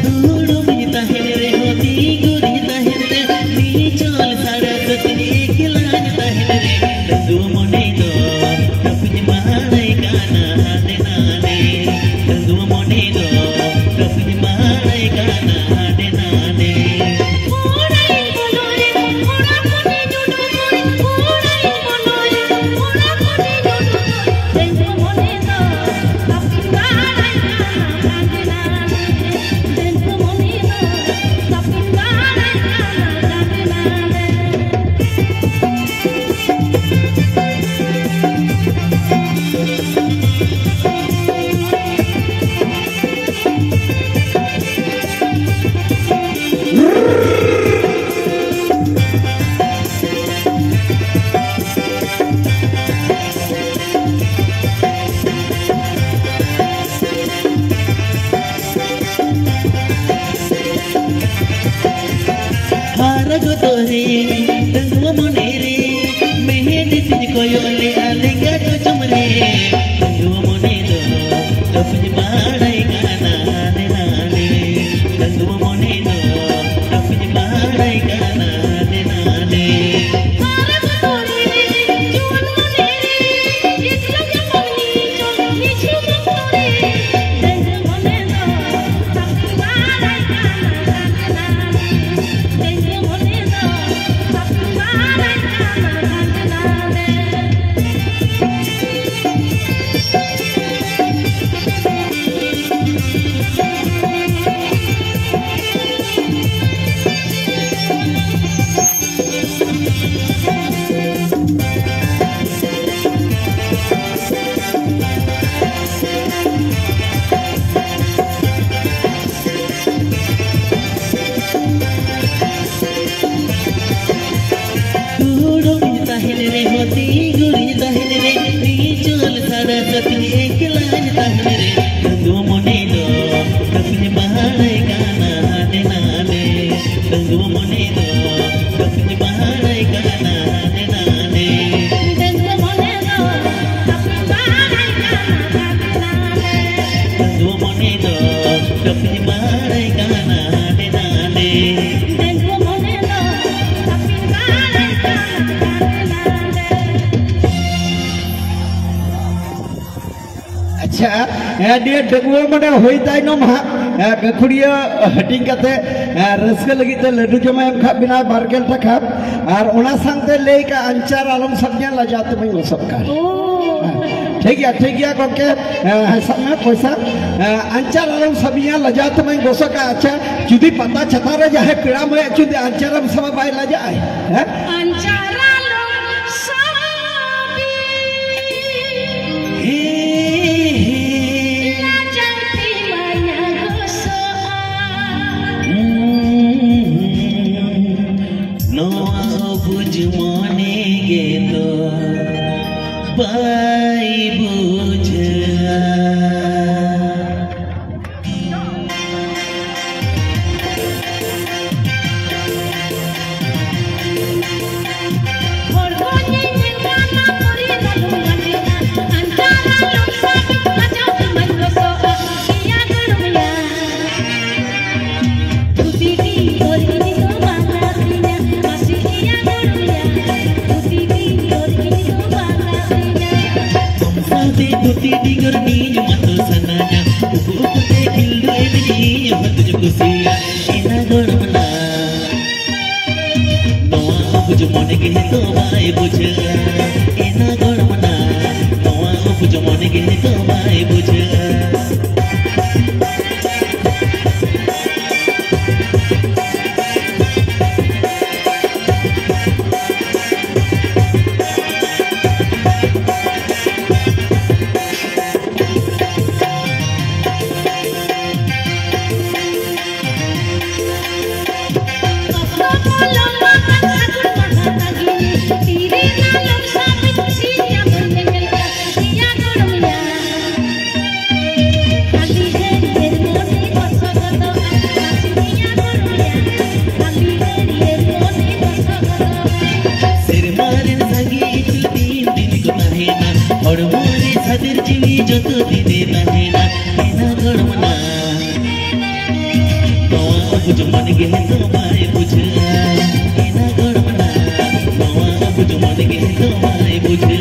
दूर बीता है रे होती गुरीता है रे नीचल सरस्वती खिलाता है रे डंगवा मने दो तपिन बानाई काना देनाने डंगवा मने दो तपिन बानाई काना देनाने ओराई बोलोरे ओरा कोनी जुडो मोरे ओराई बोलोरे ओरा कोनी जुडो डेंगो मने दो तापिन बानाई काना खाने डेंगो मने दो तापिन बानाई काना खाने Tunggu mone do dapat badai kana nane. Tunggu mone do dapat badai kana nane. dia dengua mana hoi tay nom ha gakuria hating kate raska lagi te ladu jama em khap bina bargel ta khap ar ona sangte lei ka anchar alam sabnya lajat mein losap ka ठीक है गॉके समय पैसा अंचार आलम सबिया लजात में गोसका अच्छा जुदी पता छता रे जाहे पीड़ा में जुदी अंचार सब बाय लजाए हैं अंचार आलम सभी लजाती माया गोसो नो बुझ माने गे तो बाई बुझा Tuti dinger ni mato sananya uku te gildo ini hatu kusia ina gormana noa buj mone ke to bai bujha ina gormana noa buj mone ke to bai bujha और मोरे सादिर जीवी जो तो दीदे नहेना इना गड़मना नवा बुझ मन गे तो बाय बुझा इना गड़मना नवा बुझ मन गे तो बाय बुझा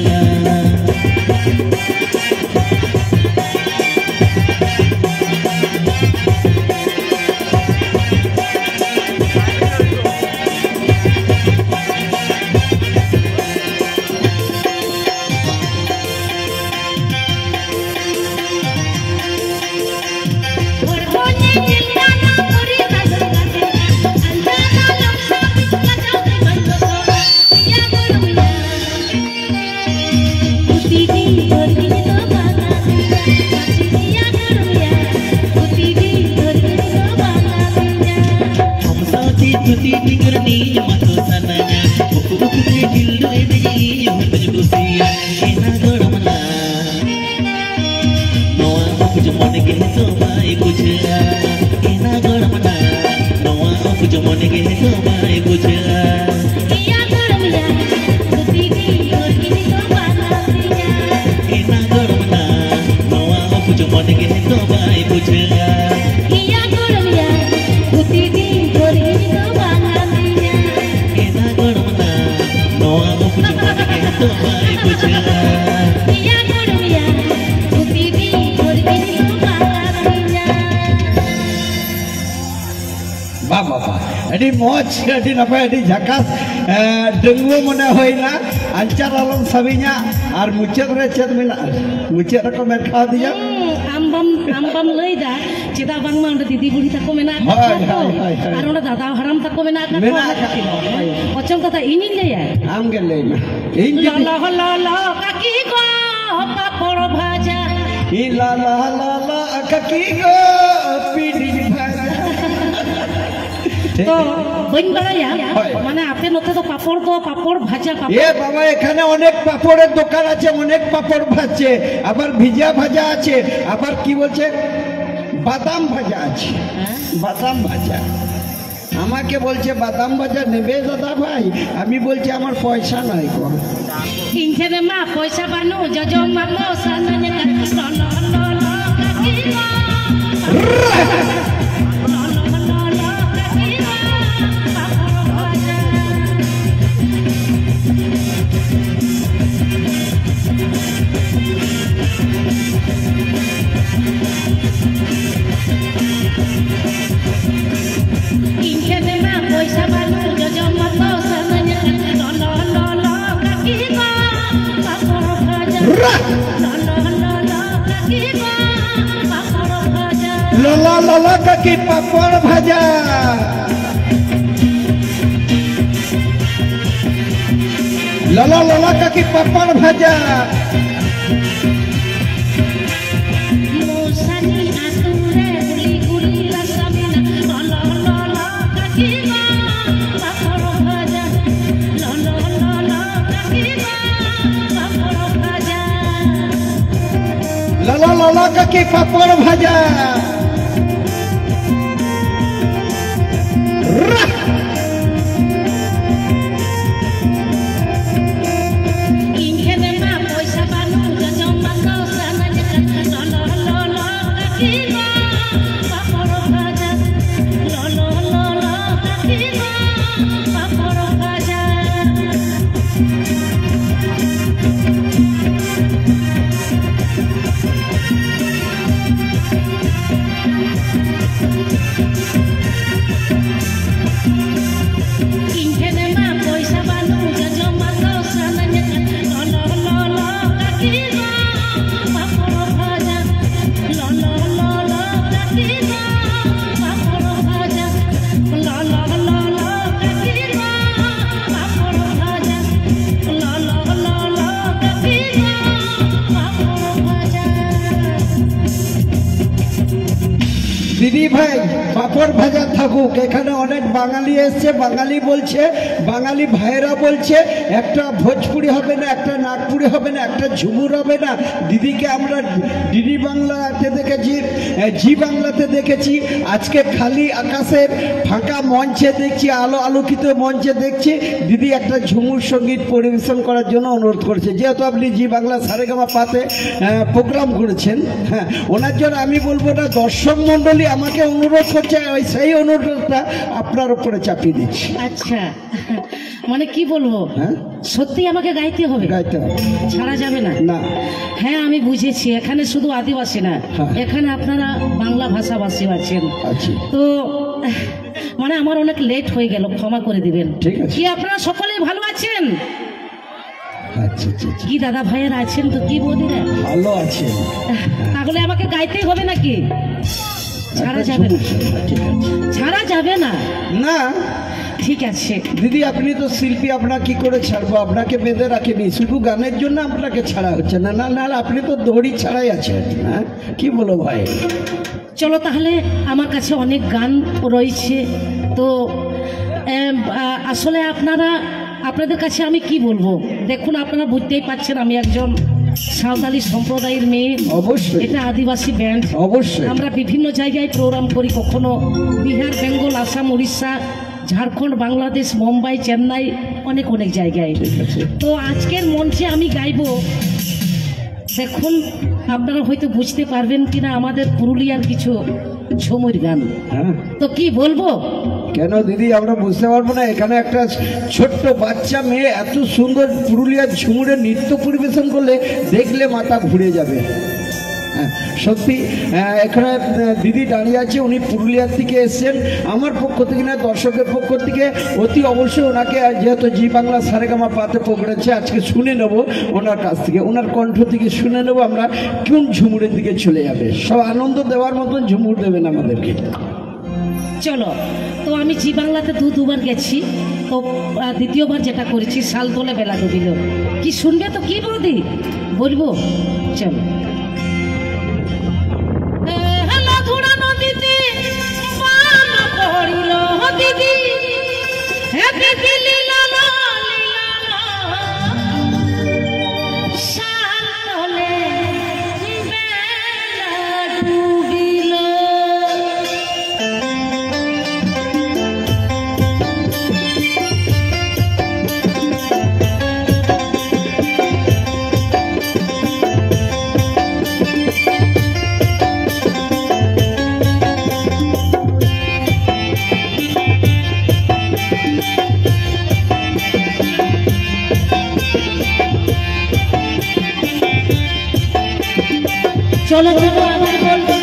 Tuti dinger ni mato sananya uku te gildo ini hatu kusia ina gormana noa buj mone ke to bai bujha ina gormana noa buj mone ke to bai bujha iya gormana tuti di or ini to bana ina আডি মজ আডি নাপায় আডি ঝাকাস ডেঙ্গুও মনে হয় না আঞ্চার আলম সাবিনা আর মুচাদ রে shade মেলা মুচাদ ᱨᱮᱠᱚ ᱢᱮᱱ ᱠᱷᱟᱣ ᱫᱤᱭᱟ ᱟᱢᱵᱟᱢ ᱞᱟᱹᱭᱫᱟ ᱪᱮᱫᱟᱜ ᱵᱟᱝᱢᱟ ᱚᱸᱰᱮ ᱫᱤᱫᱤ ᱵᱩᱲᱦᱤ ᱛᱟᱠᱚ ᱢᱮᱱᱟᱜ ᱦᱳᱭ, ᱠᱚᱣᱟ ᱦᱳᱭ, ᱦᱳᱭ, ᱦᱳᱭ। ᱟᱨ ᱚᱸᱰᱮ ᱫᱟᱫᱟ ᱦᱟᱲᱟᱢ ᱛᱟᱠᱚ ᱢᱮᱱᱟᱜ ᱠᱚᱣᱟ ᱢᱮᱱᱟᱜ ᱟᱠᱟᱫ ᱠᱚᱣᱟ। ᱚᱪᱚᱝ ᱠᱟᱛᱷᱟ ᱤᱧᱤᱧ ᱞᱟᱹᱭᱟ ᱟᱢ ᱜᱮ ᱞᱟᱹᱭ ᱢᱮ ᱤᱧ ললো ললো কাকি গো পাপড় ভাজা ই লা লা লা লা কাকি গো পিডি ভাজা তো বইন বাড়াইয়া হয়। মানে আপনি নতে তো পাপড় ভাজা এ বাবা এখানে অনেক পাপড়ের দোকান আছে অনেক পাপড় ভাজছে আবার ভিজা ভাজা আছে আবার কি বলছে বাদাম ভাজা আছে বাদাম ভাজা আমাকে বলছে বাদাম ভাজা নেবে দাদা ভাই আমি বলছি আমার পয়সা নাই গো ইনখানে মা পয়সা বানো যজম মানো সানানে ললো ললো কাকি গো ললো ললো কাকি গো পাপড় ভাজা ইনখানে মা পয়সা বানো যজম মানো সানানে ললো ললো কাকি গো পাপড় ভাজা ললো ললো কাকি গো পাপড় ভাজা ললা ললা কাকি পাপড় ভাজা ললা ললা কাকি পাপড় ভাজা মোসানি আতুরে গুলি গুলি রাসামিনা ললো ললো কাকি গো পাপড় ভাজা ললো ললো কাকি গো পাপড় ভাজা ললা ললা কাকি পাপড় ভাজা ইনখানে মা পয়সা বানো যজম মানো সানানে ললো ললো কাকি গো পাপড় ভাজা ললো ললো কাকি গো পাপড় ভাজা ইনখানে মা পয়সা বানো যজম মানো সানানে ললো ললো কাকি গো পাপড় ভাজা ললো ললো কাকি গো পাপড় ভাজা ললো ললো কাকি গো পাপড় ভাজা ললো ললো কাকি গো পাপড় ভাজা দিদি ভাই পাপড় ভাজা থাকুক এখানে অনেক বাঙালি এসছে বাঙালি বলছে বাঙালি ভাইরা বলছে একটা ভোজপুরি হবে না একটা নাগপুরি হবে না একটা ঝুমুর হবে না দিদিকে আমরা ডিডি বাংলাতে দেখেছি জি বাংলাতে দেখেছি আজকে খালি আকাশের ফাঁকা মঞ্চে দেখছি আলো আলোকিত মঞ্চে দেখছি দিদি একটা ঝুমুর সঙ্গীত পরিবেশন করার জন্য অনুরোধ করেছে যেহেতু আপনি জি বাংলা সারেগামা পাতে প্রোগ্রাম করেছেন হ্যাঁ ওনার জন্য আমি বলবো না দর্শক মণ্ডলী আমাকে অনুরোধ করছে ওই সেই অনুরোধটা আপনার উপরে চাপিয়ে দিচ্ছি আচ্ছা মানে কি বলবো হ্যাঁ সত্যি আমাকে গাইতে হবে গাইতে হবে ছাড়া যাবে না না হ্যাঁ আমি বুঝেছি এখানে শুধু আদিবাসী না হ্যাঁ। এখানে আপনারা বাংলা ভাষাভাষী আছেন আচ্ছা তো মানে আমার অনেক লেট হয়ে গেল ক্ষমা করে দিবেন ঠিক আছে। কি আপনারা সকলেই ভালো আছেন আচ্ছা আচ্ছা আচ্ছা। কি দাদা ভাইয়েরা আছেন তো কি বৌদিরা ভালো আছে তাহলে আমাকে গাইতেই হবে নাকি ছাড়া একটা যাবে না ঝুমুর, ঠিক আছে ছাড়া যাবে না না ঠিক আছে দিদি আপনি তো শিল্পী আপনার কি করে ছাড়বো আপনাকে বেঁধে রাখিনি শুধু গানের জন্য আপনাকে ছাড়া হচ্ছে না না না আপনি তো দড়ি ছাড়াই আছেন হ্যাঁ কি বলো ভাই চলো তাহলে আমার কাছে অনেক গান রয়েছে তো আসলে আপনাদের কাছে আমি কি বলবো দেখুন আপনারা বুঝতেই পারছেন আমি একজন সাঁওতালি সম্প্রদায়ের মেয়ে অবশ্যই এটা আদিবাসী ব্যান্ড অবশ্যই আমরা বিভিন্ন জায়গায় প্রোগ্রাম করি কখনো বিহার বেঙ্গল আসাম উড়িষ্যা ঝাড়খণ্ড বাংলাদেশ মুম্বাই চেন্নাই অনেক অনেক জায়গায় ঠিক আছে তো আজকের মঞ্চে আমি গাইবো দেখুন আপনারা হয়তো বুঝতে পারবেন কিনা আমাদের পুরুলিয়ার কিছু ঝুমুর গান হ্যাঁ তো কি বলবো কেন দিদি আমরা বুঝতে পারবো না এখানে একটা ছোট্ট বাচ্চা মেয়ে এত সুন্দর পুরুলিয়ার ঝুমুরে নৃত্য পরিবেশন করলে দেখলে মাথা ঘুরে যাবে সত্যি এখানে দিদি দাঁড়িয়ে আছে, উনি পুরুলিয়ার থেকে এসছেন। আমার পক্ষ থেকে না, দর্শকের পক্ষ থেকে অতি অবশ্যই ওনাকে, যেহেতু জি বাংলা সারেগামা পাতে পকড়েছে, আজকে শুনে নেব ওনার কাছ থেকে, ওনার কণ্ঠ থেকে শুনে নেব আমরা কোন ঝুমুরের দিকে চলে যাবে। সব আনন্দ দেওয়ার মতন ঝুমুর দেবেন আমাদেরকে। চলো, তো আমি জি বাংলাতে দুবার গেছি, তো দ্বিতীয়বার যেটা করেছি শাল তোলে বেলা ডুবিল। কি শুনবে তো কি বৌদি বলবো, চলো। নদীতে দিদি চলো চলো আমি বলছি।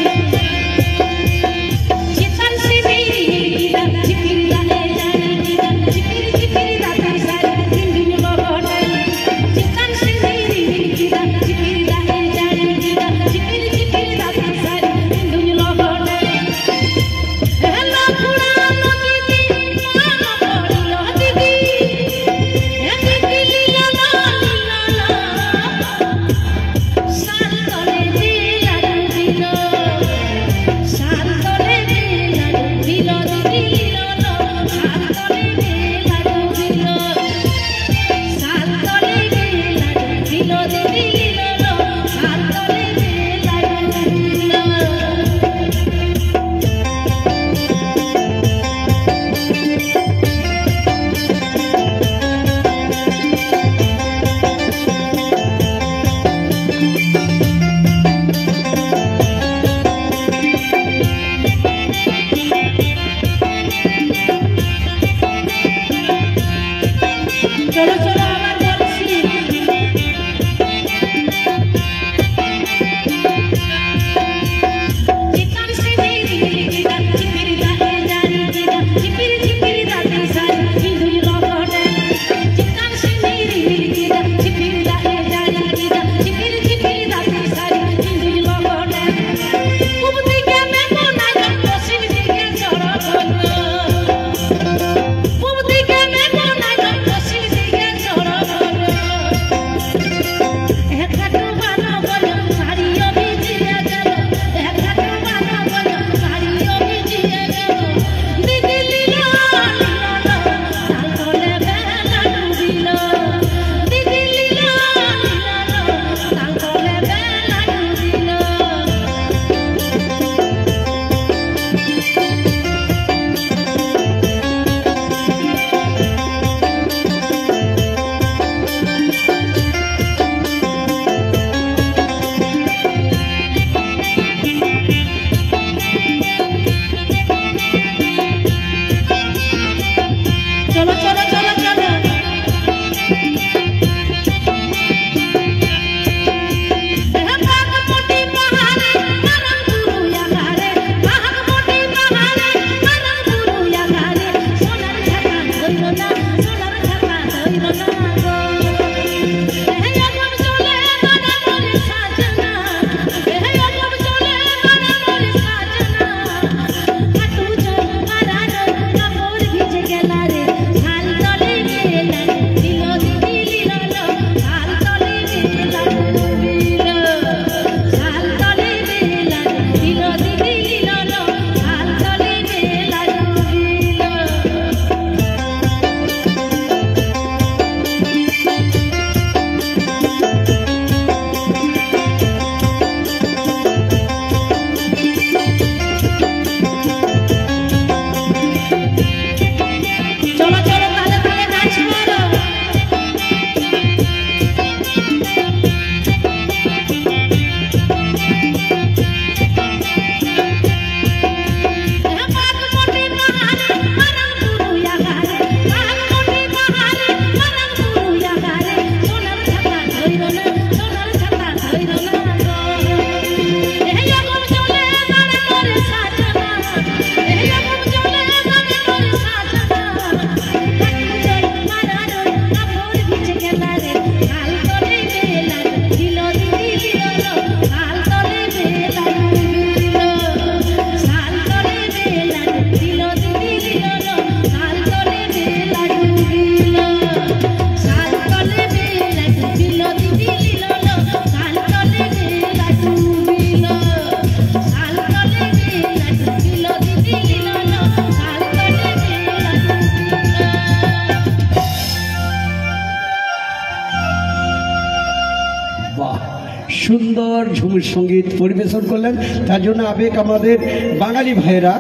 সুন্দর ঝুমুর সঙ্গীত পরিবেশন করলেন। তার জন্য আবেগ আমাদের বাঙালি ভাইয়েরা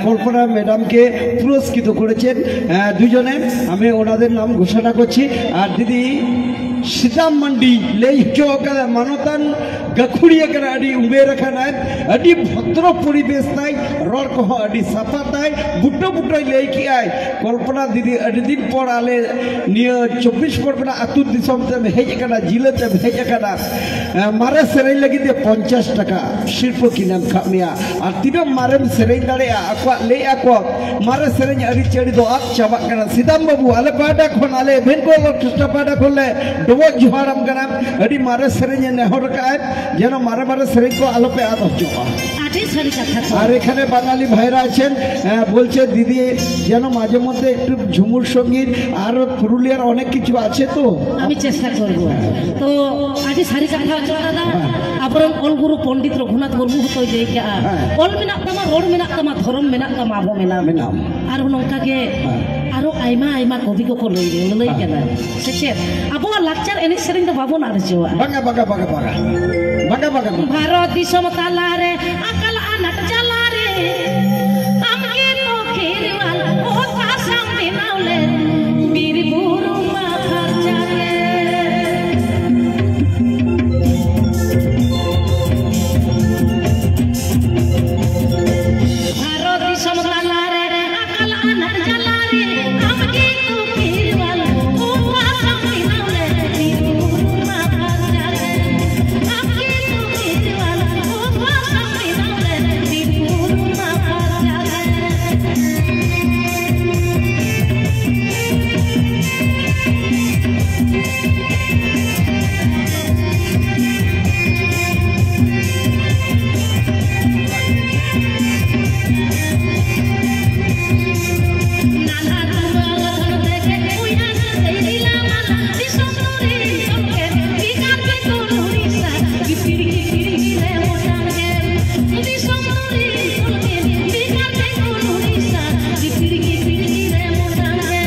কল্পনা ম্যাডামকে পুরস্কৃত করেছেন দুজনে। আমি ওনাদের নাম ঘোষণা করছি। আর দিদি सीताम मंडी ले मानतान गखुड़िया अड़ी उबेर अड़ी भद्र परिवेश ताई रड़ कह अड़ी साफा ताई बुटो बुटो ले कल्पना दीदी अड़ी दिन पर आले 24 परगना आतु दिसम हेजना जिले हेजना मारे सेरें लगे 50 टाका शिल्प किनाम खामिया और तीन मारे सेरें दाड़े ले मारे सेरें अड़ी चढ़ी दो आप चाबा सीताम बाबू आले पाटा खन आले भेन को कृष्ण पाटा खोले डबो जोहारम कना अड़ी मारे सेरें नेहर का जेनो मारे मारे सेरें को आलो पे आद होचोआ আর এখানে বাঙালি ভাইরা আছেন বলছে দিদি যেন মাঝে মধ্যে একটু ঝুমুর সঙ্গীত আর পুরুলিয়ার অনেক কিছু আছে তো আমি চেষ্টা করব। তো আজ সারি কথা আছে দাদা আবরণ অলগুরু পণ্ডিত রঘুনাথ মুর্মু হতো লই কে অল মেনা তামা রোড মেনা তামা ধরম মেনা তামা আবো মেনা আর নংকা গে আরো আইমা আইমা কবি কো লই কেনা সেচে আবো লাকচার এনে সেরিং দো বাবু না রজোয়া বাগা বাগা বাগা বাগা বাগা বাগা ভারত দিশম তালারে আকাল আনাট জালারে আমকে তো খেরওয়াল ও কাসাম বিনাউলে বীর বুরু মাথার জালে ভারত দিশম তালারে আকাল আনাট জালারে আমকে তো খেরওয়াল ও কাসাম বিনাউলে বীর বুরু মাথার জালে আমকে তো খেরওয়াল ও কাসাম বিনাউলে বীর বুরু মাথার জালে নানা দুয়ার দেখে উইয়া সেই দিলা মালা দিশমরে সঙ্গে বিকাতে কোনুরিসা কিপিড়ি রে মোটাঙ্গে দিশমরে সঙ্গে বিকাতে কোনুরিসা কিপিড়ি রে মোটাঙ্গে